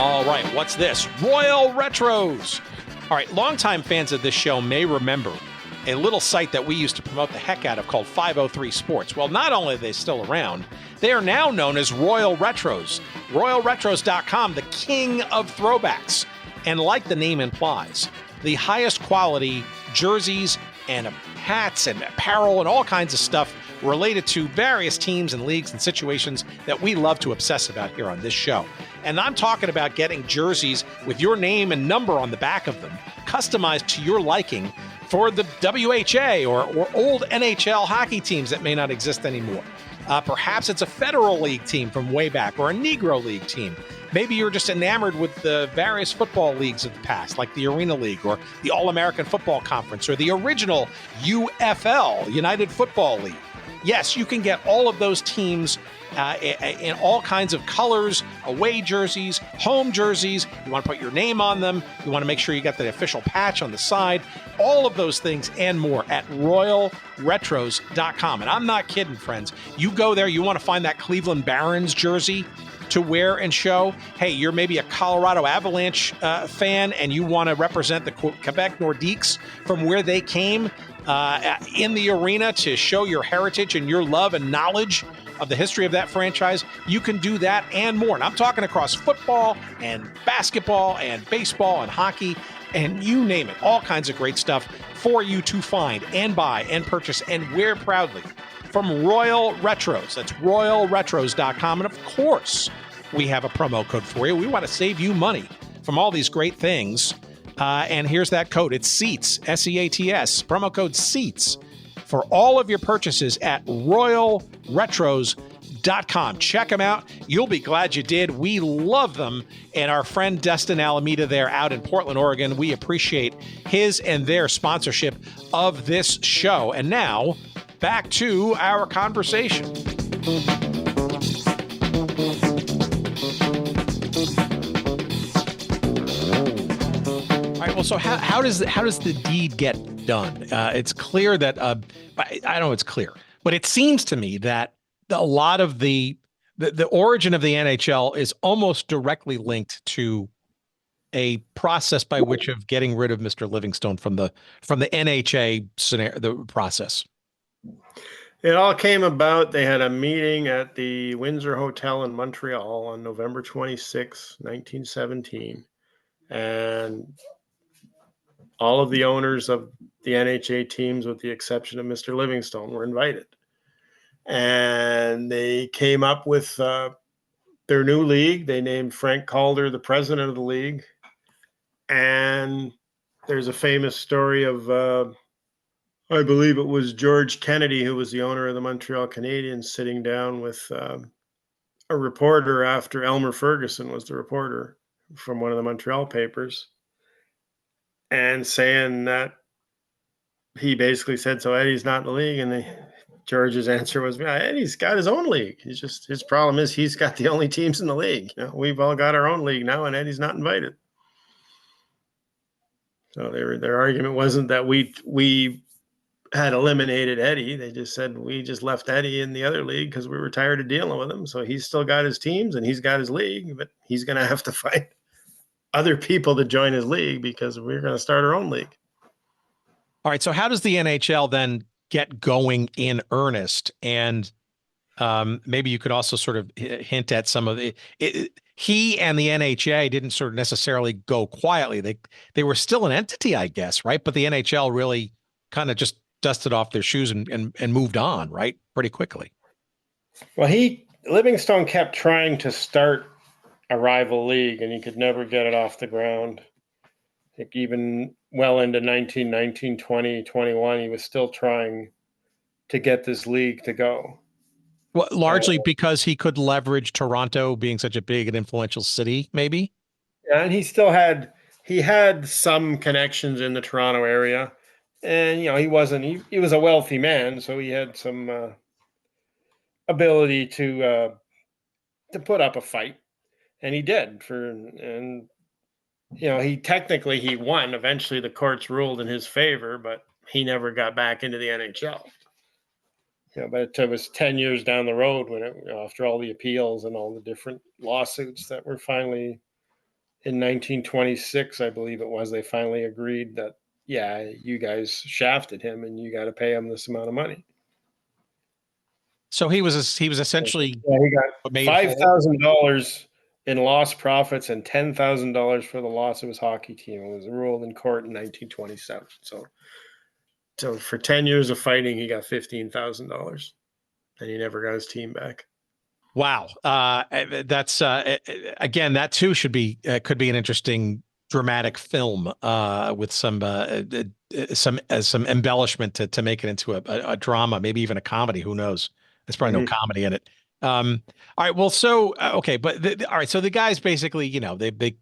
all right, what's this? Royal Retros. All right, longtime fans of this show may remember a little site that we used to promote the heck out of called 503 Sports. Well, not only are they still around, they are now known as Royal Retros. RoyalRetros.com, the king of throwbacks. And like the name implies, the highest quality jerseys and hats and apparel and all kinds of stuff related to various teams and leagues and situations that we love to obsess about here on this show. And I'm talking about getting jerseys with your name and number on the back of them, customized to your liking for the WHA or old NHL hockey teams that may not exist anymore. Perhaps it's a Federal League team from way back or a Negro League team. Maybe you're just enamored with the various football leagues of the past, like the Arena League or the All-American Football Conference or the original UFL, United Football League. Yes, you can get all of those teams in all kinds of colors, away jerseys, home jerseys. You want to put your name on them. You want to make sure you got the official patch on the side. All of those things and more at RoyalRetros.com. And I'm not kidding, friends. You go there, you want to find that Cleveland Barons jersey to wear and show. Hey, you're maybe a Colorado Avalanche fan and you want to represent the Quebec Nordiques from where they came in the arena to show your heritage and your love and knowledge of the history of that franchise, you can do that and more. And I'm talking across football and basketball and baseball and hockey and you name it, all kinds of great stuff for you to find and buy and purchase and wear proudly from Royal Retros. That's royalretros.com. And of course, we have a promo code for you. We want to save you money from all these great things. And here's that code. It's SEATS, SEATS, promo code SEATS for all of your purchases at royalretros.com. Check them out. You'll be glad you did. We love them. And our friend Destin Alameda there out in Portland, Oregon, we appreciate his and their sponsorship of this show. And now, back to our conversation. All right. Well, so how does the deed get done? It's clear that I don't know. It's clear, but it seems to me that a lot of the origin of the NHL is almost directly linked to a process by which of getting rid of Mr. Livingstone from the NHA scenario, the process. It all came about. They had a meeting at the Windsor Hotel in Montreal on November 26, 1917. And all of the owners of the NHA teams, with the exception of Mr. Livingstone, were invited. And they came up with their new league. They named Frank Calder the president of the league. And there's a famous story of, I believe it was George Kennedy, who was the owner of the Montreal Canadiens, sitting down with a reporter after Elmer Ferguson was the reporter from one of the Montreal papers, and saying that he basically said, so Eddie's not in the league. And George's answer was, yeah, Eddie's got his own league. His problem is he's got the only teams in the league. You know, we've all got our own league now, and Eddie's not invited. So their argument wasn't that we had eliminated Eddie. They just said we just left Eddie in the other league because we were tired of dealing with him. So he's still got his teams and he's got his league, but he's going to have to find other people to join his league because we're going to start our own league. All right. So how does the NHL then get going in earnest? And maybe you could also sort of hint at some of he and the NHA didn't sort of necessarily go quietly. They were still an entity, I guess, right? But the NHL really kind of just dusted off their shoes and moved on, right? Pretty quickly. Well, Livingstone kept trying to start a rival league, and he could never get it off the ground. I think even well into 19, 20, 21, he was still trying to get this league to go. Well, largely because he could leverage Toronto being such a big and influential city, maybe. Yeah, and he had some connections in the Toronto area, and you know he was a wealthy man, so he had some ability to put up a fight, and he did. And you know he won. Eventually, the courts ruled in his favor, but he never got back into the NHL. But it was 10 years down the road when after all the appeals and all the different lawsuits that were finally in 1926, I believe it was, they finally agreed that, yeah, you guys shafted him and you got to pay him this amount of money. So he was essentially he got $5,000 in lost profits and $10,000 for the loss of his hockey team. It was ruled in court in 1927. So for 10 years of fighting, he got $15,000, and he never got his team back. Wow. That's again, that too could be an interesting dramatic film with some embellishment to make it into a drama, maybe even a comedy. Who knows? There's probably no comedy in it. All right. Well, so okay, but all right. So the guys basically, they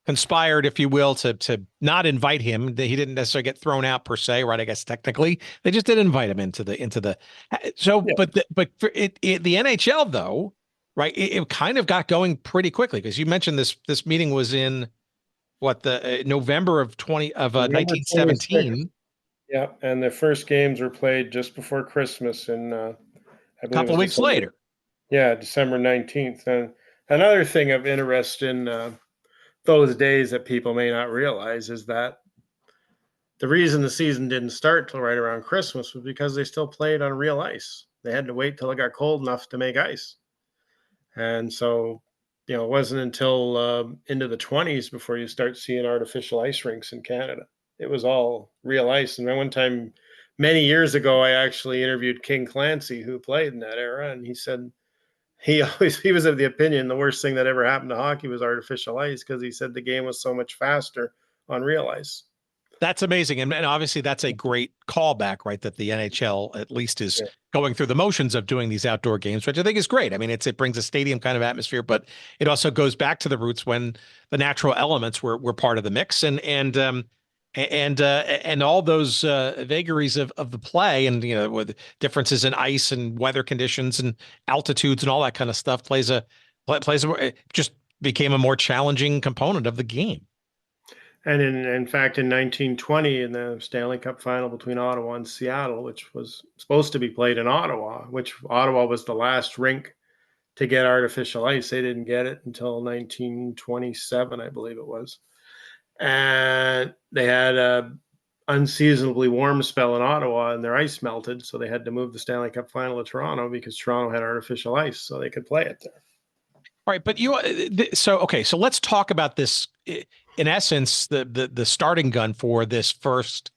conspired, if you will, to not invite him. He didn't necessarily get thrown out per se, right? I guess technically they just didn't invite him into the. So, yeah. But for the NHL though, right? It kind of got going pretty quickly because you mentioned this meeting was in the November of 1917. Yeah, and the first games were played just before Christmas, and a couple of weeks later. Yeah, December 19th. And another thing of interest in those days that people may not realize is that the reason the season didn't start till right around Christmas was because they still played on real ice. They had to wait till it got cold enough to make ice. And so, it wasn't until into the 20s before you start seeing artificial ice rinks in Canada. It was all real ice. And then one time, many years ago, I actually interviewed King Clancy, who played in that era, and he said he was of the opinion the worst thing that ever happened to hockey was artificial ice, because he said the game was so much faster on real ice. That's amazing. And obviously that's a great callback, right? That the NHL at least is going through the motions of doing these outdoor games, which I think is great. I mean, it brings a stadium kind of atmosphere, but it also goes back to the roots when the natural elements were part of the mix, and all those vagaries of the play, and with differences in ice and weather conditions and altitudes and all that kind of stuff it just became a more challenging component of the game. And in fact, in 1920, in the Stanley Cup final between Ottawa and Seattle, which was supposed to be played in Ottawa, which Ottawa was the last rink to get artificial ice. They didn't get it until 1927, I believe it was. And they had a unseasonably warm spell in Ottawa, and their ice melted, so they had to move the Stanley Cup final to Toronto because Toronto had artificial ice, so they could play it there. All right, but so let's talk about this. In essence, the starting gun for this first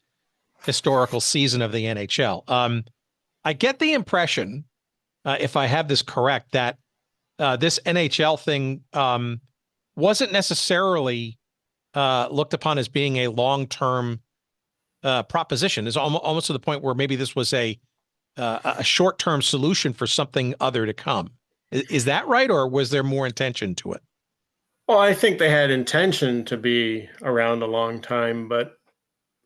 historical season of the NHL. I get the impression, if I have this correct, that this NHL thing wasn't necessarily looked upon as being a long-term proposition. Is almost to the point where maybe this was a short-term solution for something other to come. Is that right, or was there more intention to it? Well, I think they had intention to be around a long time, but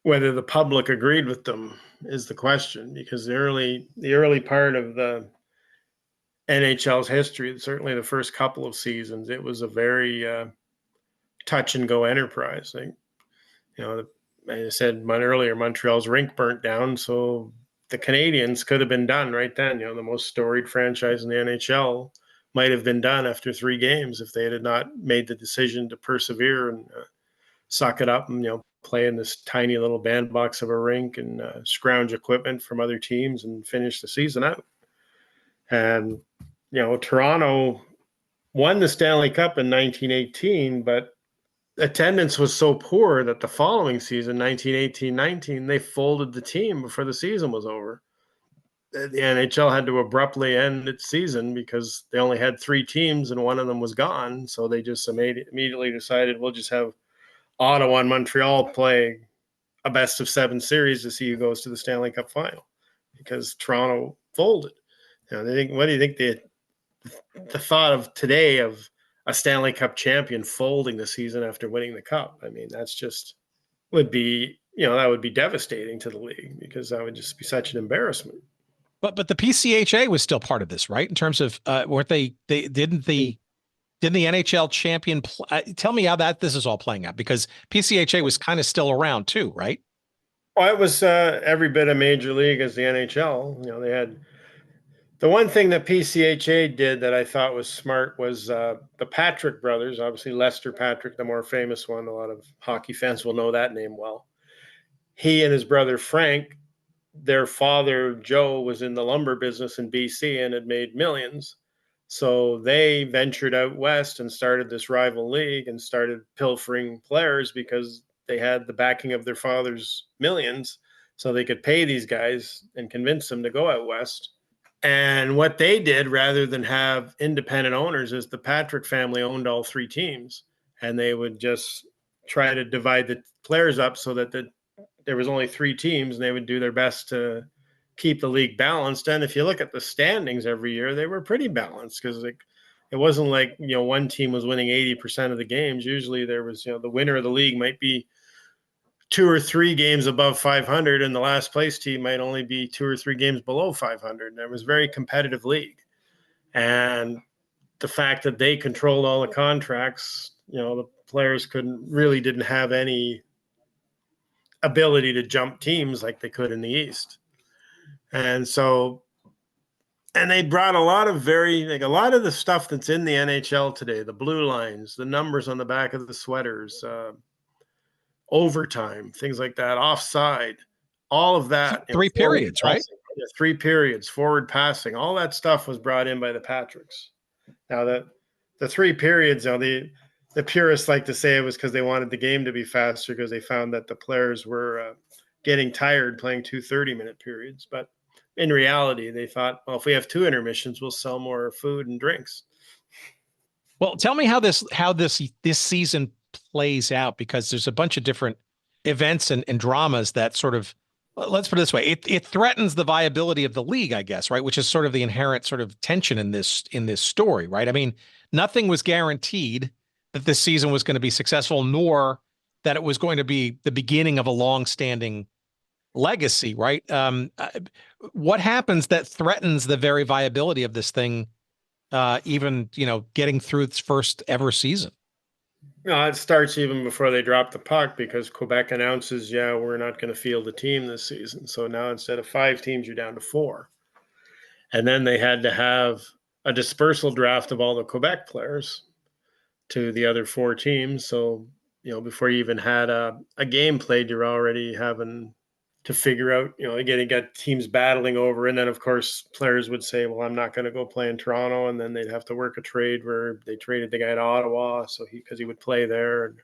whether the public agreed with them is the question, because the early part of the NHL's history, certainly the first couple of seasons, it was a very touch and go enterprise. As I said earlier, Montreal's rink burnt down, so the Canadiens could have been done right then. The most storied franchise in the NHL might have been done after 3 games if they had not made the decision to persevere and suck it up and play in this tiny little bandbox of a rink and scrounge equipment from other teams and finish the season out. And Toronto won the Stanley Cup in 1918, but attendance was so poor that the following season, 1918-19, they folded the team before the season was over. The NHL had to abruptly end its season because they only had 3 teams and one of them was gone. So they just immediately decided, we'll just have Ottawa and Montreal play a best of 7 series to see who goes to the Stanley Cup final, because Toronto folded. What do you think the thought of today of a Stanley Cup champion folding the season after winning the cup? I mean, that's just would be devastating to the league, because that would just be such an embarrassment. But the PCHA was still part of this, right? In terms of weren't they didn't the NHL champion tell me how this is all playing out, because PCHA was kind of still around too, right? Well, it was every bit a major league as the NHL. They had the one thing that PCHA did that I thought was smart was the Patrick brothers, obviously Lester Patrick, the more famous one. A lot of hockey fans will know that name well. He and his brother Frank, their father, Joe, was in the lumber business in BC and had made millions. So they ventured out west and started this rival league and started pilfering players because they had the backing of their father's millions. So they could pay these guys and convince them to go out west. And what they did, rather than have independent owners, is the Patrick family owned all 3 teams. And they would just try to divide the players up so that there was only 3 teams, and they would do their best to keep the league balanced. And if you look at the standings every year, they were pretty balanced, because it wasn't like, one team was winning 80% of the games. Usually there was, the winner of the league might be 2 or 3 games above 500, and the last place team might only be 2 or 3 games below 500. And it was a very competitive league. And the fact that they controlled all the contracts, the players didn't have any ability to jump teams like they could in the East. And they brought a lot of the stuff that's in the NHL today, the blue lines, the numbers on the back of the sweaters, overtime, things like that, offside, all of that. 3 periods, right? the 3 periods, forward passing, all that stuff was brought in by the Patricks. Now the 3 periods, the purists like to say it was because they wanted the game to be faster because they found that the players were getting tired playing 2 30-minute periods. But in reality, they thought, well, if we have 2 intermissions, we'll sell more food and drinks. Well, tell me how this season plays out, because there's a bunch of different events and dramas that sort of, let's put it this way, it threatens the viability of the league, I guess, right? Which is sort of the inherent sort of tension in this story, right? I mean, nothing was guaranteed that this season was going to be successful, nor that it was going to be the beginning of a long-standing legacy, right? What happens that threatens the very viability of this thing, even, getting through its first ever season? No, it starts even before they drop the puck, because Quebec announces, yeah, we're not going to field a team this season. So now instead of 5 teams, you're down to 4. And then they had to have a dispersal draft of all the Quebec players to the other 4 teams. So, before you even had a game played, you're already having to figure out, again, you got teams battling over. And then, of course, players would say, well, I'm not going to go play in Toronto. And then they'd have to work a trade where they traded the guy to Ottawa because he would play there.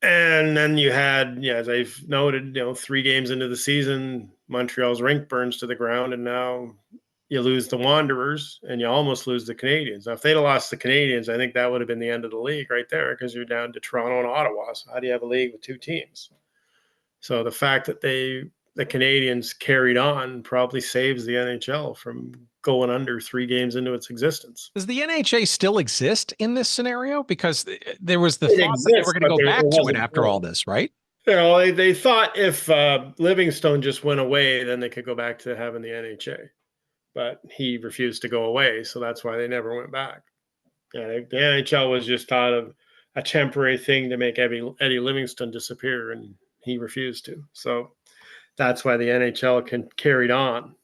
And then you had, as I've noted, 3 games into the season, Montreal's rink burns to the ground. And now you lose the Wanderers and you almost lose the Canadiens. Now, if they'd have lost the Canadiens, I think that would have been the end of the league right there, because you're down to Toronto and Ottawa. So how do you have a league with 2 teams? So the fact that the Canadiens carried on probably saves the NHL from going under 3 games into its existence. Does the NHA still exist in this scenario? Because there was the thought that they were going to go back to it after all this, right? They thought if Livingstone just went away, then they could go back to having the NHA. But he refused to go away, so that's why they never went back. Yeah, the NHL was just thought of a temporary thing to make Eddie Livingstone disappear, and he refused to. So that's why the NHL carried on.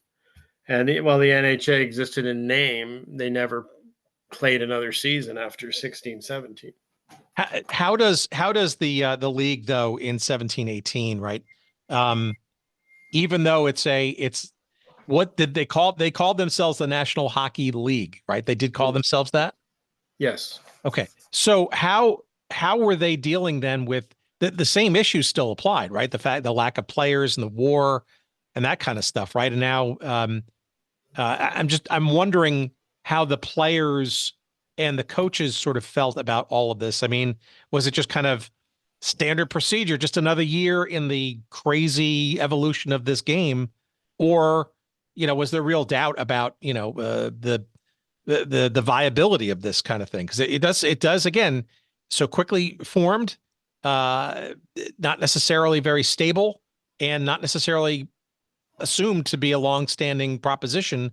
And while the NHA existed in name, they never played another season after 16-17. How does the league, though, in 17-18, right? Even though it's what did they call? They called themselves the National Hockey League, right? They did call themselves that? Yes. Okay. So how were they dealing then with the same issues still applied, right? The lack of players and the war and that kind of stuff, right? And now I'm wondering how the players and the coaches sort of felt about all of this. I mean, was it just kind of standard procedure, just another year in the crazy evolution of this game, or was there real doubt about the viability of this kind of thing? Because it does again so quickly formed. Not necessarily very stable, and not necessarily assumed to be a long-standing proposition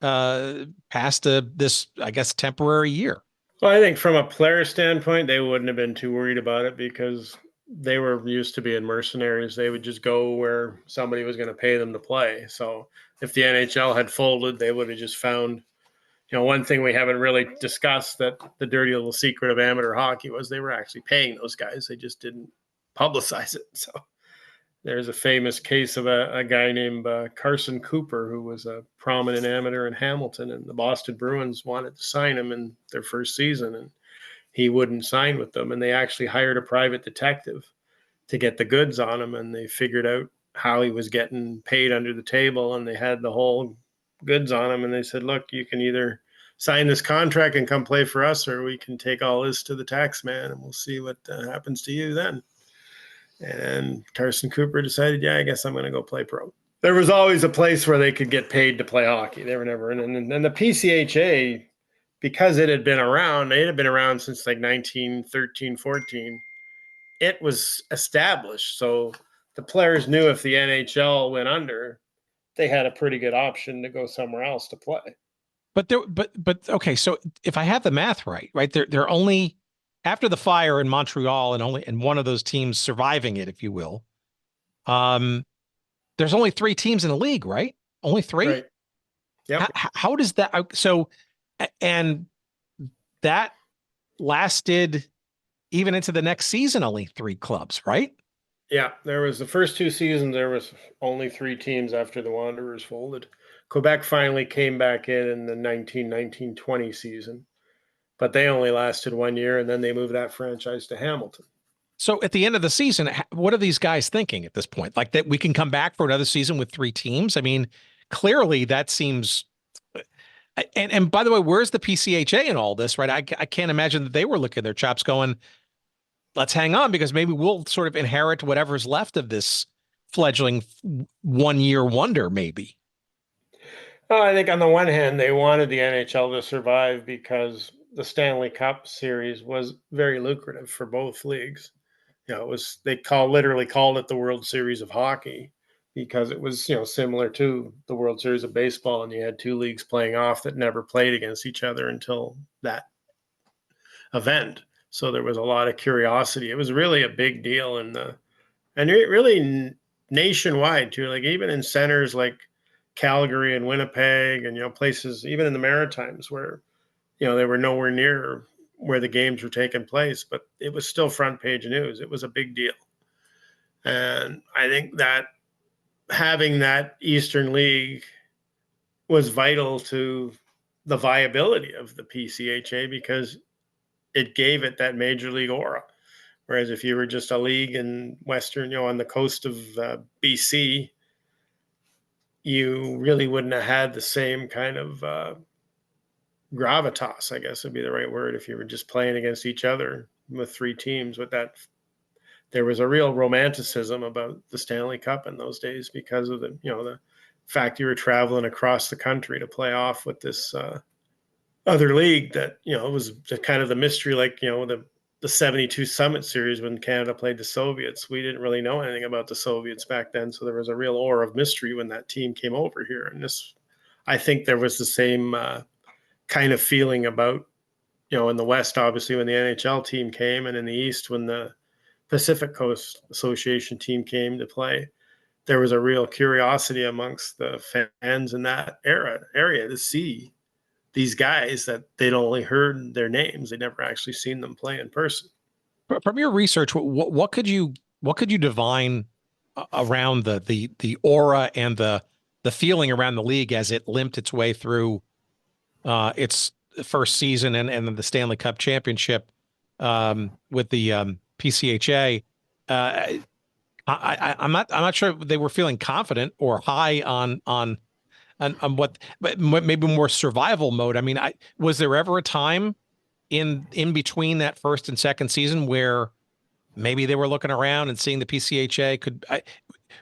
past this, I guess, temporary year. Well, I think from a player standpoint, they wouldn't have been too worried about it, because they were used to being mercenaries. They would just go where somebody was going to pay them to play. So if the NHL had folded, they would have just found, one thing we haven't really discussed, that the dirty little secret of amateur hockey was they were actually paying those guys. They just didn't publicize it. So there's a famous case of a guy named Carson Cooper, who was a prominent amateur in Hamilton, and the Boston Bruins wanted to sign him in their first season, and he wouldn't sign with them. And they actually hired a private detective to get the goods on him, and they figured out how he was getting paid under the table, and they had the whole goods on him. And they said, look, you can either sign this contract and come play for us, or we can take all this to the tax man and we'll see what happens to you then. And Carson Cooper decided, yeah, I guess I'm going to go play pro. There was always a place where they could get paid to play hockey. They were never in. And the PCHA, because it had been around since like 1913, 14, it was established. So the players knew if the NHL went under, they had a pretty good option to go somewhere else to play. But okay, so if I have the math right, they're only, after the fire in Montreal and one of those teams surviving it, if you will, there's only 3 teams in the league, right? Only 3? Right. Yep. How does that, so, and that lasted even into the next season, only 3 clubs, right? Yeah, there was the first 2 seasons, there was only 3 teams after the Wanderers folded. Quebec finally came back in the 1919-20 season, but they only lasted 1 year, and then they moved that franchise to Hamilton. So at the end of the season, what are these guys thinking at this point? Like that we can come back for another season with 3 teams? I mean, clearly that seems. And by the way, where's the PCHA in all this, right? I can't imagine that they were licking their chops going, let's hang on because maybe we'll sort of inherit whatever's left of this fledgling 1-year wonder, maybe. Well, I think on the one hand, they wanted the NHL to survive because the Stanley Cup series was very lucrative for both leagues. It was, they literally called it the World Series of Hockey because it was, similar to the World Series of Baseball, and you had 2 leagues playing off that never played against each other until that event. So there was a lot of curiosity. It was really a big deal and it really nationwide too. Like even in centers like Calgary and Winnipeg, and places even in the Maritimes where they were nowhere near where the games were taking place, but it was still front page news. It was a big deal, and I think that having that Eastern League was vital to the viability of the PCHA because it gave it that major league aura. Whereas if you were just a league in Western, on the coast of BC, you really wouldn't have had the same kind of gravitas, I guess would be the right word, if you were just playing against each other with 3 teams. With that, there was a real romanticism about the Stanley Cup in those days because of the fact you were traveling across the country to play off with this other league that, it was kind of the mystery, like, the 72 Summit Series when Canada played the Soviets. We didn't really know anything about the Soviets back then, so there was a real aura of mystery when that team came over here. And I think there was the same kind of feeling about, in the West, obviously, when the NHL team came, and in the East, when the Pacific Coast Association team came to play. There was a real curiosity amongst the fans in that area to see these guys that they'd only heard their names. They'd never actually seen them play in person. From your research, what could you divine around the aura and the feeling around the league as it limped its way through its first season and then the Stanley Cup championship with the PCHA? I'm not sure they were feeling confident or high on what, but maybe more survival mode. I mean, was there ever a time in between that first and second season where maybe they were looking around and seeing the PCHA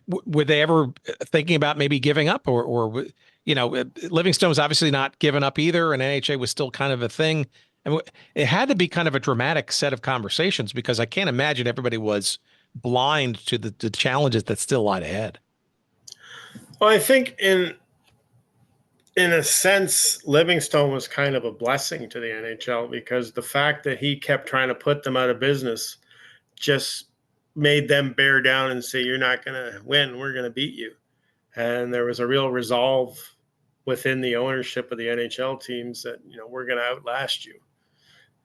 were they ever thinking about maybe giving up or Livingstone was obviously not giving up either, and NHA was still kind of a thing. And it had to be kind of a dramatic set of conversations because I can't imagine everybody was blind to the challenges that still lie ahead. Well, I think in a sense, Livingstone was kind of a blessing to the NHL because the fact that he kept trying to put them out of business just made them bear down and say, you're not going to win, we're going to beat you. And there was a real resolve within the ownership of the NHL teams that, we're going to outlast you.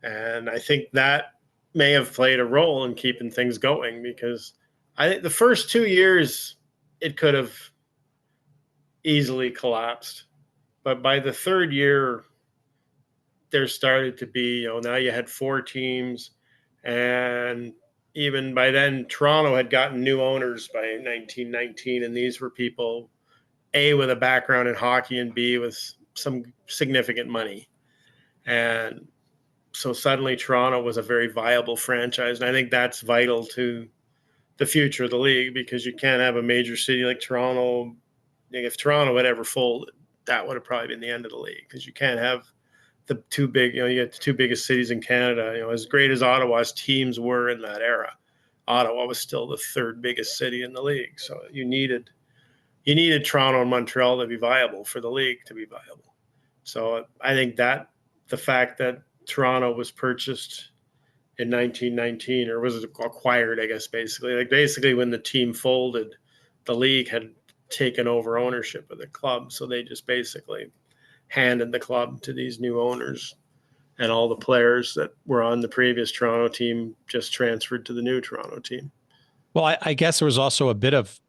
And I think that may have played a role in keeping things going because I think the first 2 years it could have easily collapsed. But by the third year, there started to be, now you had 4 teams. And even by then, Toronto had gotten new owners by 1919. And these were people, A, with a background in hockey, and B, with some significant money. And so suddenly Toronto was a very viable franchise. And I think that's vital to the future of the league because you can't have a major city like Toronto. If Toronto had ever folded, that would have probably been the end of the league because you can't have the 2 big, you get the 2 biggest cities in Canada. As great as Ottawa's teams were in that era, Ottawa was still the 3rd biggest city in the league. So you needed Toronto and Montreal to be viable for the league to be viable. So I think that the fact that Toronto was purchased in 1919, or was it acquired, I guess, basically when the team folded, the league had taken over ownership of the club. So they just basically handed the club to these new owners, and all the players that were on the previous Toronto team just transferred to the new Toronto team. Well, I guess there was also a bit of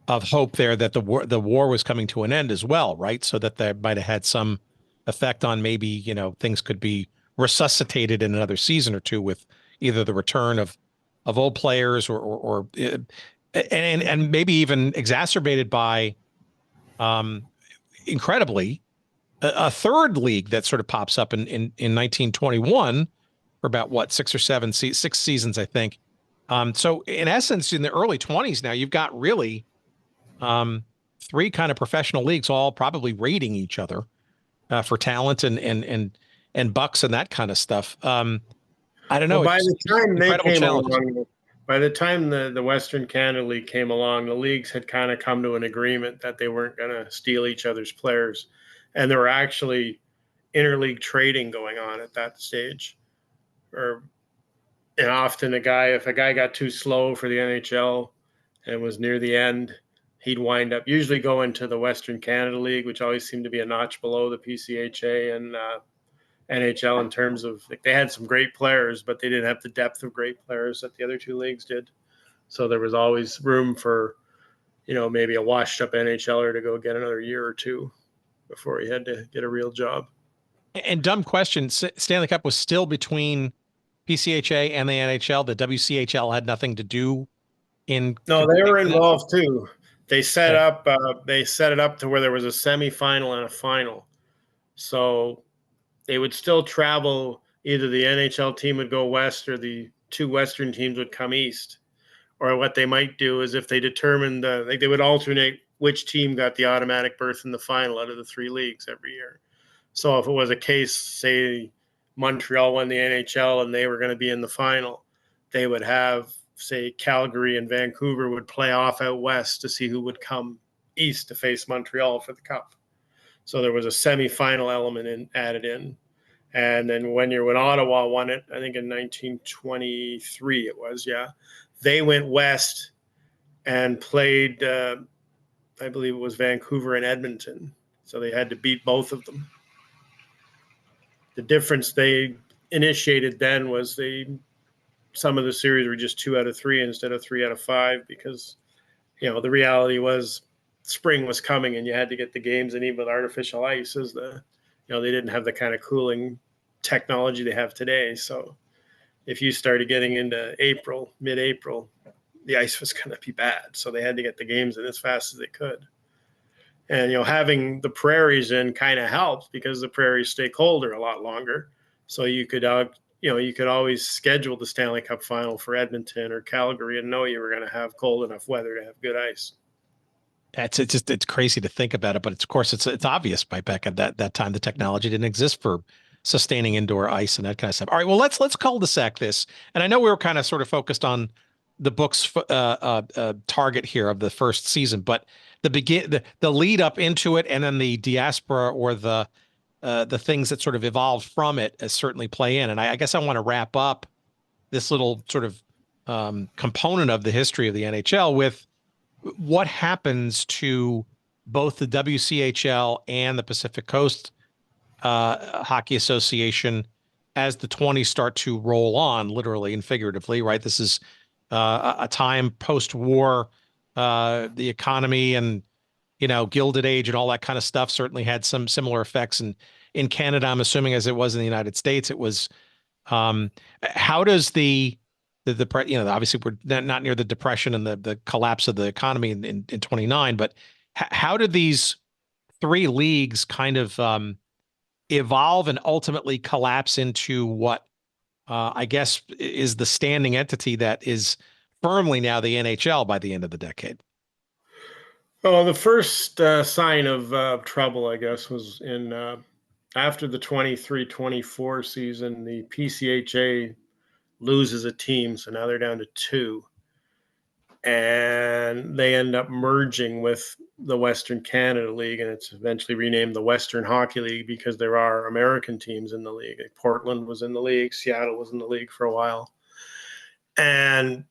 hope there that the war was coming to an end as well, right? So that might have had some effect on maybe, things could be resuscitated in another season or two with either the return of old players or and maybe even exacerbated by incredibly a third league that sort of pops up in 1921 for about what, 6 seasons, I think. So in essence, in the early 20s now, you've got really three kind of professional leagues all probably rating each other for talent and bucks and that kind of stuff. I don't know. Well, by the time they Incredible came challenges. along, by the time the Western Canada League came along, the leagues had kind of come to an agreement that they weren't going to steal each other's players. And there were actually interleague trading going on at that stage. And often if a guy got too slow for the NHL and was near the end, he'd wind up usually going to the Western Canada League, which always seemed to be a notch below the PCHA and NHL in terms of, like, they had some great players, but they didn't have the depth of great players that the other two leagues did. So there was always room for, maybe a washed up NHLer to go get another year or two before he had to get a real job. And dumb question, Stanley Cup was still between PCHA and the NHL. The WCHL had nothing to do in. No, they were involved too. They set up. They set it up to where there was a semifinal and a final. So they would still travel. Either the NHL team would go west, or the two Western teams would come east. Or what they might do is, if they determined, they would alternate which team got the automatic berth in the final out of the three leagues every year. So if it was a case, say Montreal won the NHL and they were going to be in the final, they would have, say, Calgary and Vancouver would play off out west to see who would come east to face Montreal for the Cup. So there was a semifinal element added in. And then when Ottawa won it, I think in 1923 it was, they went west and played, I believe it was Vancouver and Edmonton. So they had to beat both of them. The difference they initiated then was some of the series were just 2 out of 3 instead of 3 out of 5, because, the reality was spring was coming and you had to get the games, and even with artificial ice, they didn't have the kind of cooling technology they have today. So if you started getting into mid-April, the ice was going to be bad. So they had to get the games in as fast as they could. And, having the prairies in kind of helped, because the prairies stay colder a lot longer. So you could always schedule the Stanley Cup final for Edmonton or Calgary and know you were going to have cold enough weather to have good ice. It's crazy to think about it, but of course it's obvious back at that time the technology didn't exist for sustaining indoor ice and that kind of stuff. All right, well let's cul-de-sac this, and I know we were kind of sort of focused on the book's target here of the first season, but the lead up into it, and then the diaspora or the things that sort of evolved from it certainly play in. And I guess I want to wrap up this little sort of component of the history of the NHL with what happens to both the WCHL and the Pacific Coast Hockey Association as the 20s start to roll on, literally and figuratively, right? This is a time post-war, the economy and, Gilded Age and all that kind of stuff certainly had some similar effects. And in Canada, I'm assuming, as it was in the United States, it was, how does obviously we're not near the depression and the collapse of the economy in 29, but how did these three leagues kind of evolve and ultimately collapse into what I guess is the standing entity that is firmly now the NHL by the end of the decade? Oh, the first sign of trouble, I guess, was in after the 23-24 season. The PCHA loses a team, so now they're down to 2. And they end up merging with the Western Canada League, and it's eventually renamed the Western Hockey League because there are American teams in the league. Like Portland was in the league, Seattle was in the league for a while. And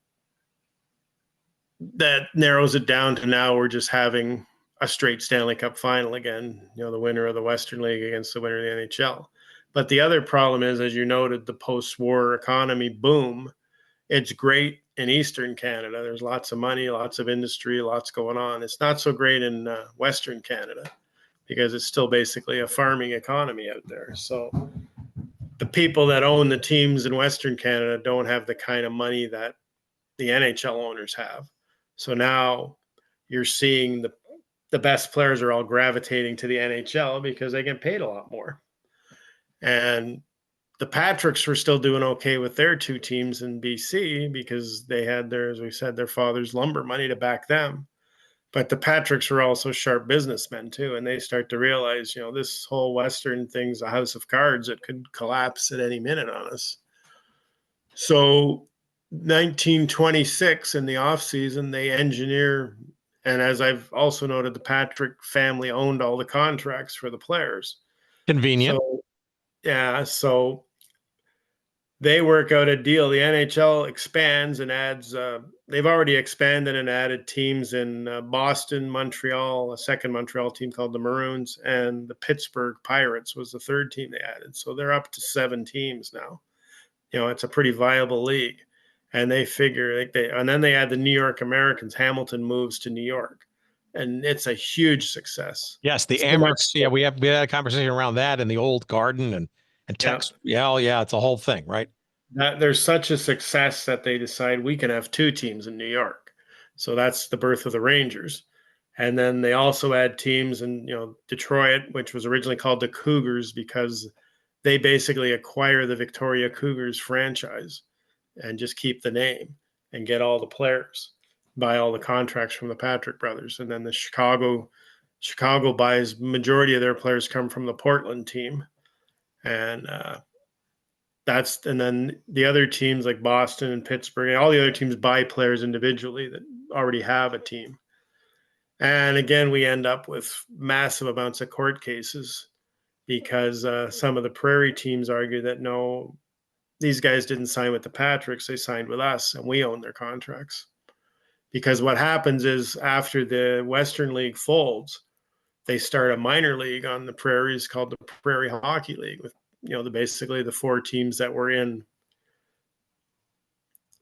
that narrows it down to now we're just having a straight Stanley Cup final again, the winner of the Western League against the winner of the NHL. But the other problem is, as you noted, the post-war economy boom it's great in Eastern Canada. There's lots of money, lots of industry, lots going on. It's not so great in Western Canada because it's still basically a farming economy out there. So the people that own the teams in Western Canada don't have the kind of money that the NHL owners have. So now you're seeing the best players are all gravitating to the NHL because they get paid a lot more. And the Patricks were still doing okay with their two teams in BC because they had their, as we said, their father's lumber money to back them. But the Patricks were also sharp businessmen too, and they start to realize, this whole Western thing's a house of cards that could collapse at any minute on us. So 1926 in the offseason, they engineer, and as I've also noted, the Patrick family owned all the contracts for the players. Convenient. So, yeah, so they work out a deal. The NHL expands and adds, they've already expanded and added teams in Boston, Montreal, a second Montreal team called the Maroons, and the Pittsburgh Pirates was the third team they added. So they're up to 7 teams now. It's a pretty viable league. And they figure, and then they add the New York Americans. Hamilton moves to New York. And it's a huge success. Yes, the Amerks. Yeah, we had a conversation around that in the old Garden and Tex. Yeah, it's a whole thing, right? There's such a success that they decide we can have 2 teams in New York. So that's the birth of the Rangers. And then they also add teams in, Detroit, which was originally called the Cougars because they basically acquire the Victoria Cougars franchise and just keep the name and get all the players, buy all the contracts from the Patrick brothers. And then the Chicago buys, majority of their players come from the Portland team. And and then the other teams like Boston and Pittsburgh, and all the other teams buy players individually that already have a team. And again, we end up with massive amounts of court cases because some of the Prairie teams argue that no, these guys didn't sign with the Patricks, they signed with us and we own their contracts. Because what happens is after the Western League folds, they start a minor league on the Prairies called the Prairie Hockey League with, basically the 4 teams that were in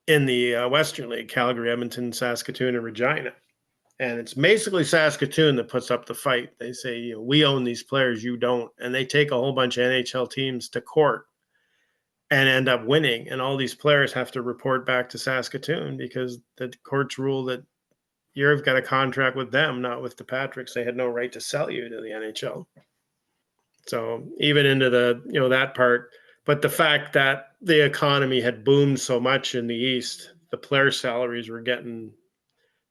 the Western League, Calgary, Edmonton, Saskatoon, and Regina. And it's basically Saskatoon that puts up the fight. They say, we own these players, you don't. And they take a whole bunch of NHL teams to court and end up winning. And all these players have to report back to Saskatoon because the courts rule that you've got a contract with them, not with the Patricks. They had no right to sell you to the NHL. So even into that part, but the fact that the economy had boomed so much in the East, the player salaries were getting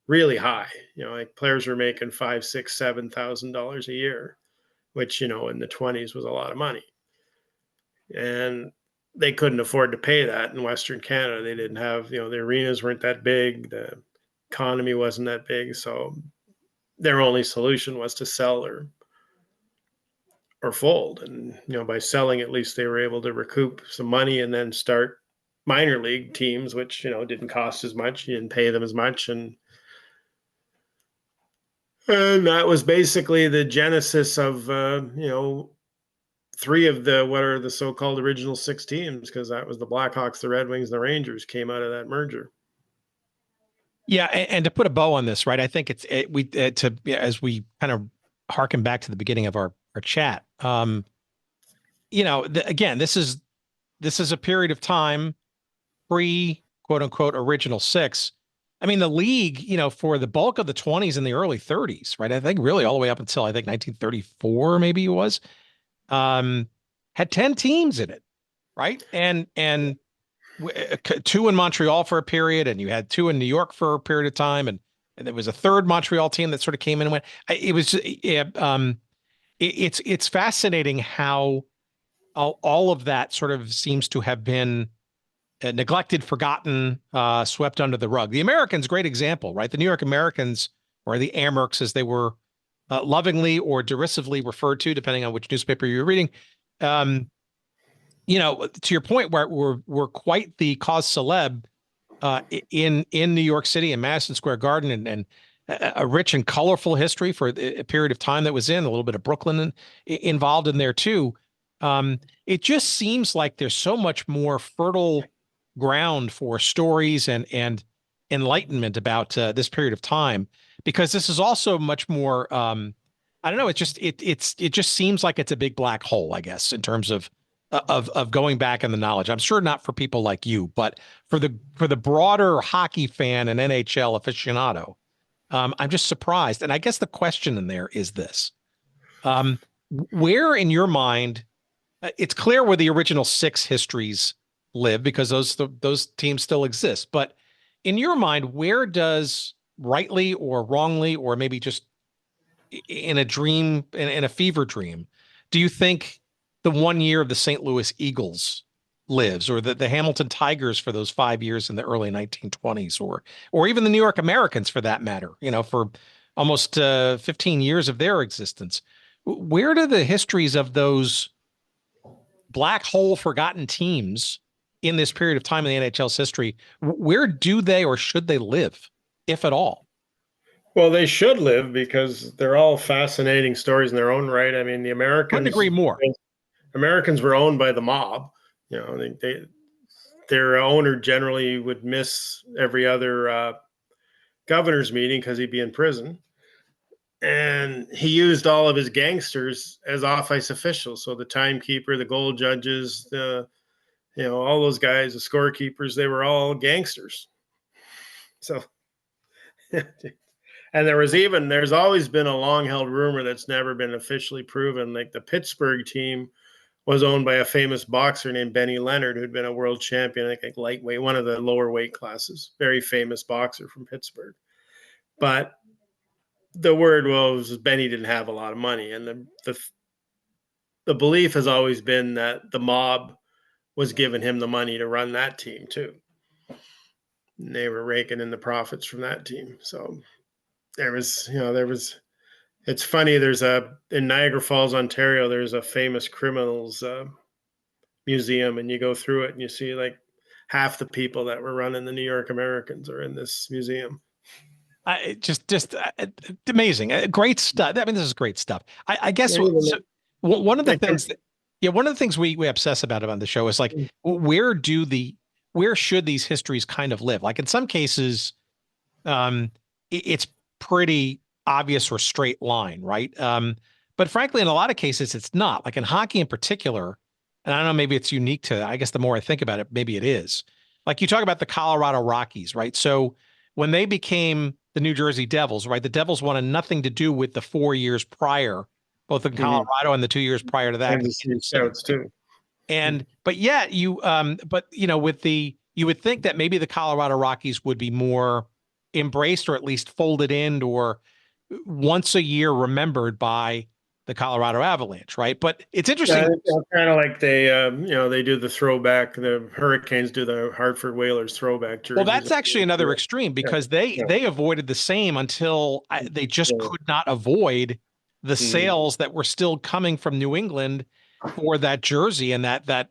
really high. Like players were making $5,000, $6,000, $7,000 a year, which, in the 20s was a lot of money. And they couldn't afford to pay that in Western Canada. They didn't have, the arenas weren't that big. The economy wasn't that big. So their only solution was to sell or fold. And, by selling, at least they were able to recoup some money and then start minor league teams, which, didn't cost as much. You didn't pay them as much. And that was basically the genesis of, 3 of what are the so-called original 6 teams, because that was the Blackhawks, the Red Wings, the Rangers came out of that merger. Yeah, and to put a bow on this, right? I think as we kind of harken back to the beginning of our chat. Again, this is a period of time pre quote unquote original 6. I mean, the league, for the bulk of the 20s and the early 30s, right? I think really all the way up until 1934, maybe it was. Had 10 teams in it, right? And 2 in Montreal for a period, and you had 2 in New York for a period of time, and there was a third Montreal team that sort of came in and went. It's fascinating how all of that sort of seems to have been neglected, forgotten, swept under the rug. The Americans, great example, right? The New York Americans, or the Amerks, as they were lovingly or derisively referred to, depending on which newspaper you're reading. To your point, where we're quite the cause celeb in New York City and Madison Square Garden, and a rich and colorful history for a period of time that was a little bit of Brooklyn involved in there too. It just seems like there's so much more fertile ground for stories and enlightenment about this period of time, because this is also much more. I don't know. It just seems like it's a big black hole, I guess, in terms of going back in the knowledge. I'm sure not for people like you, but for the broader hockey fan and NHL aficionado, I'm just surprised. And I guess the question in there is this: where in your mind, it's clear where the original 6 histories live because those teams still exist. But in your mind, where does, rightly or wrongly, or maybe just in a dream, in a fever dream, do you think the 1 year of the St. Louis Eagles lives, or the Hamilton Tigers for those 5 years in the early 1920s, or even the New York Americans for that matter, for almost 15 years of their existence? Where do the histories of those black hole forgotten teams in this period of time in the NHL's history, where do they or should they live, if at all? Well, they should live because they're all fascinating stories in their own right. I mean, the Couldn't agree more. Americans were owned by the mob. Their owner generally would miss every other governor's meeting because he'd be in prison. And he used all of his gangsters as off-ice officials. So the timekeeper, the goal judges, all those guys, the scorekeepers, they were all gangsters. So, and there's always been a long-held rumor that's never been officially proven. Like the Pittsburgh team was owned by a famous boxer named Benny Leonard, who'd been a world champion, like lightweight, one of the lower weight classes, very famous boxer from Pittsburgh. But the word was Benny didn't have a lot of money. And the belief has always been that the mob was giving him the money to run that team too. And they were raking in the profits from that team. So it's funny. In Niagara Falls, Ontario, there's a famous criminals museum, and you go through it and you see like half the people that were running the New York Americans are in this museum. Just amazing. Great stuff. I mean, this is great stuff. I guess one of the things we obsess about on the show is like, where should these histories kind of live? Like in some cases, it's pretty obvious or straight line, right? But frankly, in a lot of cases, it's not. Like in hockey in particular, and I don't know, maybe it's unique to, I guess the more I think about it, maybe it is. Like you talk about the Colorado Rockies, right? So when they became the New Jersey Devils, right? The Devils wanted nothing to do with the 4 years prior, both in Colorado and the 2 years prior to that. Too. But yet you would think that maybe the Colorado Rockies would be more embraced, or at least folded in, or once a year remembered by the Colorado Avalanche, right? But it's interesting. Yeah, kind of like they do the throwback. The Hurricanes do the Hartford Whalers throwback jerseys. Well, that's actually another extreme, because they avoided the same until they just could not avoid the sales that were still coming from New England for that jersey and that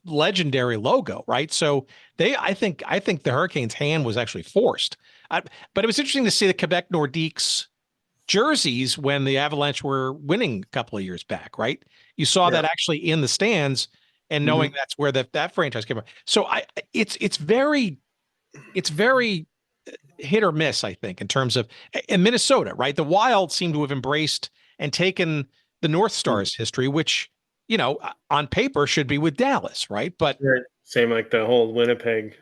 legendary logo, right? So I think the Hurricanes' hand was actually forced. But it was interesting to see the Quebec Nordiques jerseys when the Avalanche were winning a couple of years back, right? You saw that actually in the stands, and knowing that's where that franchise came from. So it's very hit or miss, I think, in terms of in Minnesota, right? The Wild seem to have embraced and taken the North Stars history, which, on paper should be with Dallas, right? But same like the whole Winnipeg,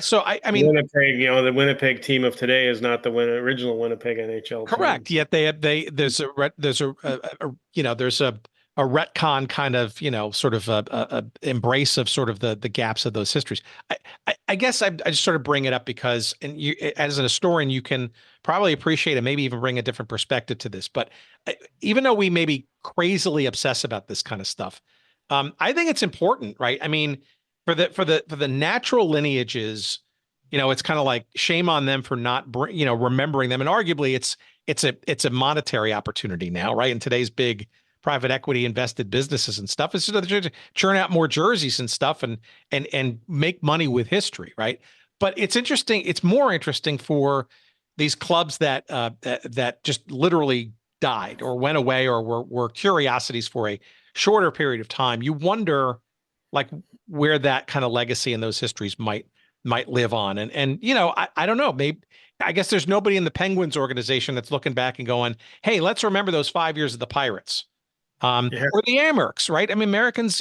So I mean, Winnipeg, the Winnipeg team of today is not the original Winnipeg NHL. Correct. Team. Yet there's a retcon kind of, sort of a embrace of sort of the gaps of those histories. I guess I just sort of bring it up because, and you, as an historian, you can probably appreciate and maybe even bring a different perspective to this. But even though we maybe crazily obsess about this kind of stuff, I think it's important, right? I mean, for the natural lineages, it's kind of like shame on them for not, remembering them. And arguably it's a monetary opportunity now, right? In today's big private equity invested businesses and stuff, is to churn out more jerseys and stuff and make money with history, right? But it's interesting. It's more interesting for these clubs that just literally died or went away or were curiosities for a shorter period of time. You wonder, like, where that kind of legacy and those histories might live on. And I don't know, maybe, I guess there's nobody in the Penguins organization that's looking back and going, hey, let's remember those 5 years of the Pirates. Or the Amherst, right? I mean, Americans,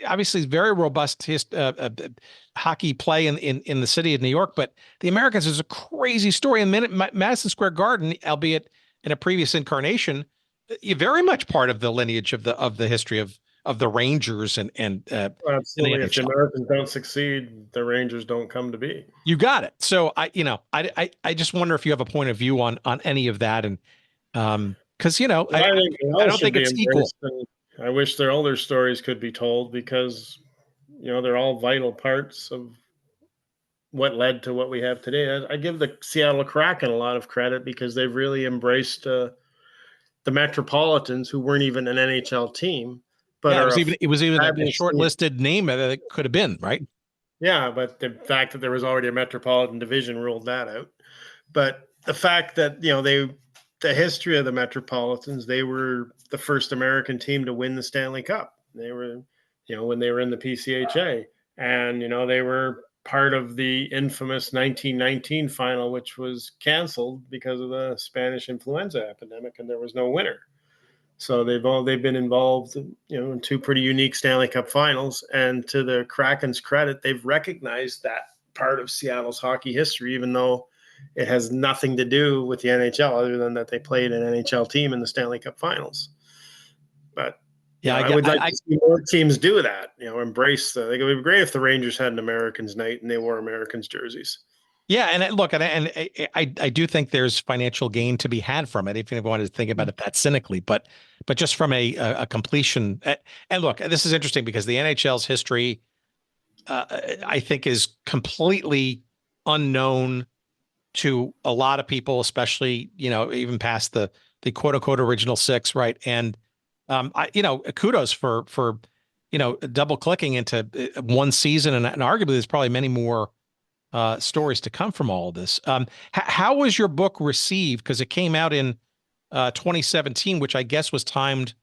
obviously very robust hockey play in the city of New York, but the Americans is a crazy story. And Madison Square Garden, albeit in a previous incarnation, very much part of the lineage of the history of the Rangers and absolutely. If the Americans don't succeed, the Rangers don't come to be. You got it. So I just wonder if you have a point of view on any of that, and because I don't think it's equal. I wish their older stories could be told, because they're all vital parts of what led to what we have today. I give the Seattle Kraken a lot of credit, because they've really embraced the Metropolitans, who weren't even an NHL team. But it was even a shortlisted name that it could have been, right? Yeah, but the fact that there was already a Metropolitan division ruled that out. But the fact that the history of the Metropolitans, they were the first American team to win the Stanley Cup. They were, when they were in the PCHA, and they were part of the infamous 1919 final, which was canceled because of the Spanish influenza epidemic, and there was no winner. So they've been involved, in two pretty unique Stanley Cup finals. And to the Kraken's credit, they've recognized that part of Seattle's hockey history, even though it has nothing to do with the NHL, other than that they played an NHL team in the Stanley Cup finals. But I would like to see more teams do that. Embrace it would be great if the Rangers had an Americans night and they wore Americans jerseys. Yeah, and look, and I do think there's financial gain to be had from it, if you wanted to think about it that cynically, but just from a completion. And look, this is interesting, because the NHL's history, I think, is completely unknown to a lot of people, especially even past the quote unquote original six, right? And kudos for double clicking into one season, and arguably there's probably many more stories to come from all of this. How was your book received? Because it came out in 2017, which I guess was timed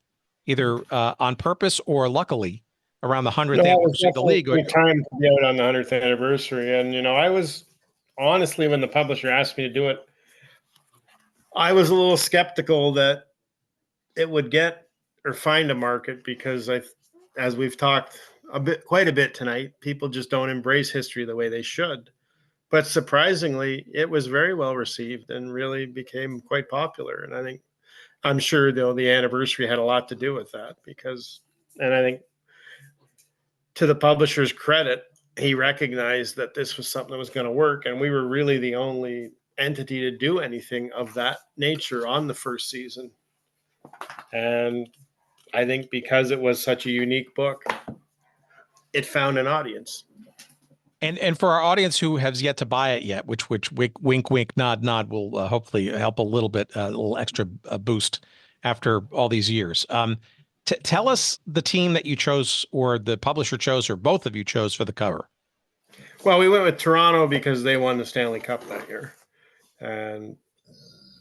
either on purpose or luckily around the 100th anniversary of the league. Timed to be out on the 100th anniversary. And, I was honestly, when the publisher asked me to do it, I was a little skeptical that it would get or find a market, because as we've talked quite a bit tonight, people just don't embrace history the way they should. But surprisingly, it was very well received and really became quite popular. And I'm sure the anniversary had a lot to do with that, and I think, to the publisher's credit, he recognized that this was something that was going to work. And we were really the only entity to do anything of that nature on the first season. And I think because it was such a unique book, it found an audience. And for our audience who has yet to buy it yet, which wink, wink, nod, nod will hopefully help a little bit, a little extra boost after all these years. Tell us the team that you chose, or the publisher chose, or both of you chose for the cover. Well, we went with Toronto because they won the Stanley Cup that year. And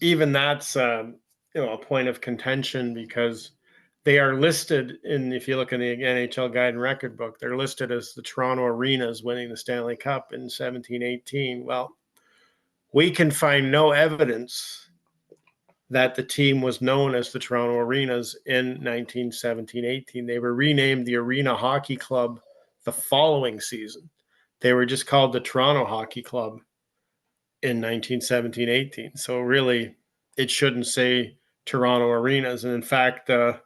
even that's, a point of contention, because they are listed if you look in the NHL Guide and Record Book, they're listed as the Toronto Arenas winning the Stanley Cup in 17-18. Well, we can find no evidence that the team was known as the Toronto Arenas in 1917-18. They were renamed the Arena Hockey Club the following season. They were just called the Toronto Hockey Club in 1917-18. So really, it shouldn't say Toronto Arenas. And in fact, the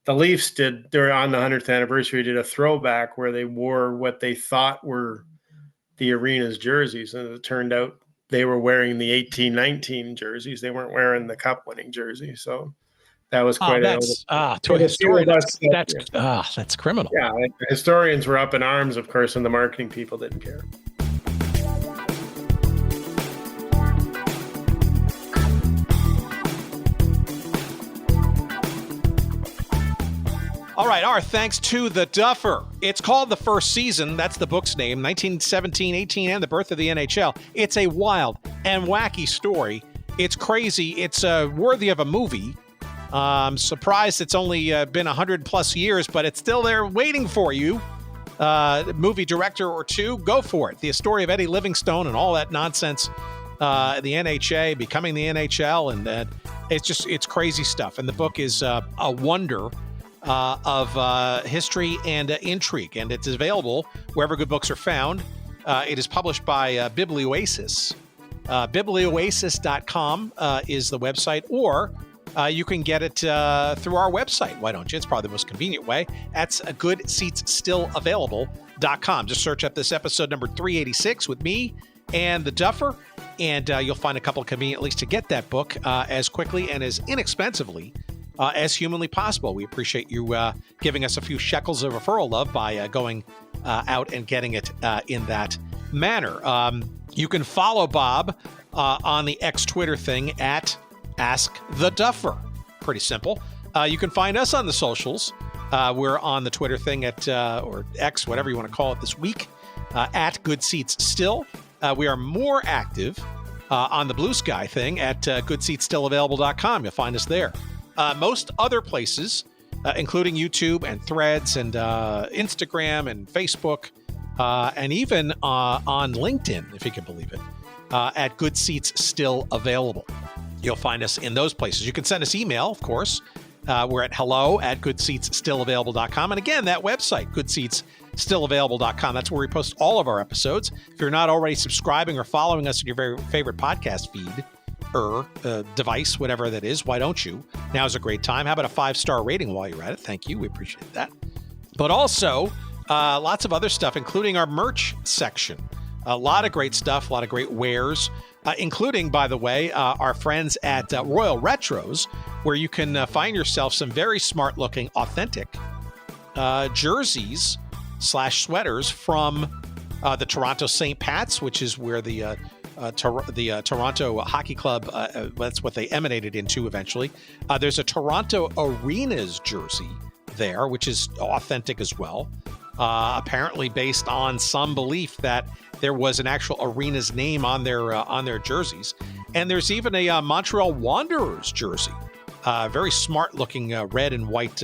Leafs they're on the 100th anniversary, did a throwback where they wore what they thought were the Arena's jerseys. And it turned out they were wearing the 18-19 jerseys. They weren't wearing the cup winning jersey. So that was quite to a historian. That's criminal. Yeah. Historians were up in arms, of course, and the marketing people didn't care. All right, our thanks to The Duffer. It's called The First Season. That's the book's name, 1917-18, and the birth of the NHL. It's a wild and wacky story. It's crazy. It's worthy of a movie. Surprised it's only been 100 plus years, but it's still there waiting for you. movie director or two, go for it. The story of Eddie Livingstone and all that nonsense, the NHA, becoming the NHL, and it's crazy stuff. And the book is a wonder of history and intrigue, and it's available wherever good books are found. It is published by Biblioasis. Biblioasis.com is the website, or you can get it through our website. Why don't you? It's probably the most convenient way. That's goodseatsstillavailable.com. Just search up this episode number 386 with me and the Duffer, and you'll find a couple of convenient links to get that book as quickly and as inexpensively as humanly possible. We appreciate you giving us a few shekels of referral love by going out and getting it in that manner. You can follow Bob on the X Twitter thing at Ask the Duffer. Pretty simple. You can find us on the socials. We're on the Twitter thing at, or X, whatever you want to call it this week, at Good Seats Still. We are more active on the Blue Sky thing at goodseatsstillavailable.com. You'll find us there. Most other places, including YouTube and Threads and Instagram and Facebook, and even on LinkedIn, if you can believe it, at Good Seats Still Available. You'll find us in those places. You can send us email, of course. We're at hello@goodseatsstillavailable.com. And again, that website, goodseatsstillavailable.com. That's where we post all of our episodes. If you're not already subscribing or following us in your very favorite podcast feed or device, whatever that is, why don't you? Now is a great time. How about a 5-star rating while you're at it? Thank you. We appreciate that. But also, lots of other stuff, including our merch section. A lot of great stuff, a lot of great wares, including, by the way, our friends at Royal Retros, where you can find yourself some very smart-looking, authentic jerseys / sweaters from the Toronto St. Pat's, which is where the Toronto Hockey Club, that's what they emanated into eventually. There's a Toronto Arenas jersey there, which is authentic as well. Apparently based on some belief that there was an actual arena's name on their jerseys. And there's even a Montreal Wanderers jersey. Very smart looking red and white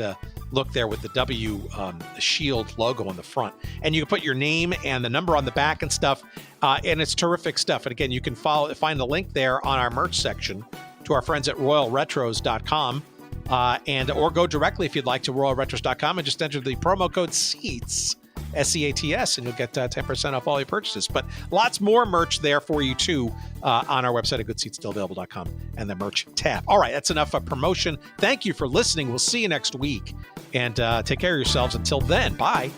look there with the W shield logo on the front. And you can put your name and the number on the back and stuff. And it's terrific stuff. And again, you can find the link there on our merch section to our friends at royalretros.com. Or go directly if you'd like to royalretros.com and just enter the promo code SEATS, SEATS, and you'll get 10% off all your purchases. But lots more merch there for you too on our website at goodseatsstillavailable.com and the merch tab. All right, that's enough of promotion. Thank you for listening. We'll see you next week, and take care of yourselves. Until then, bye.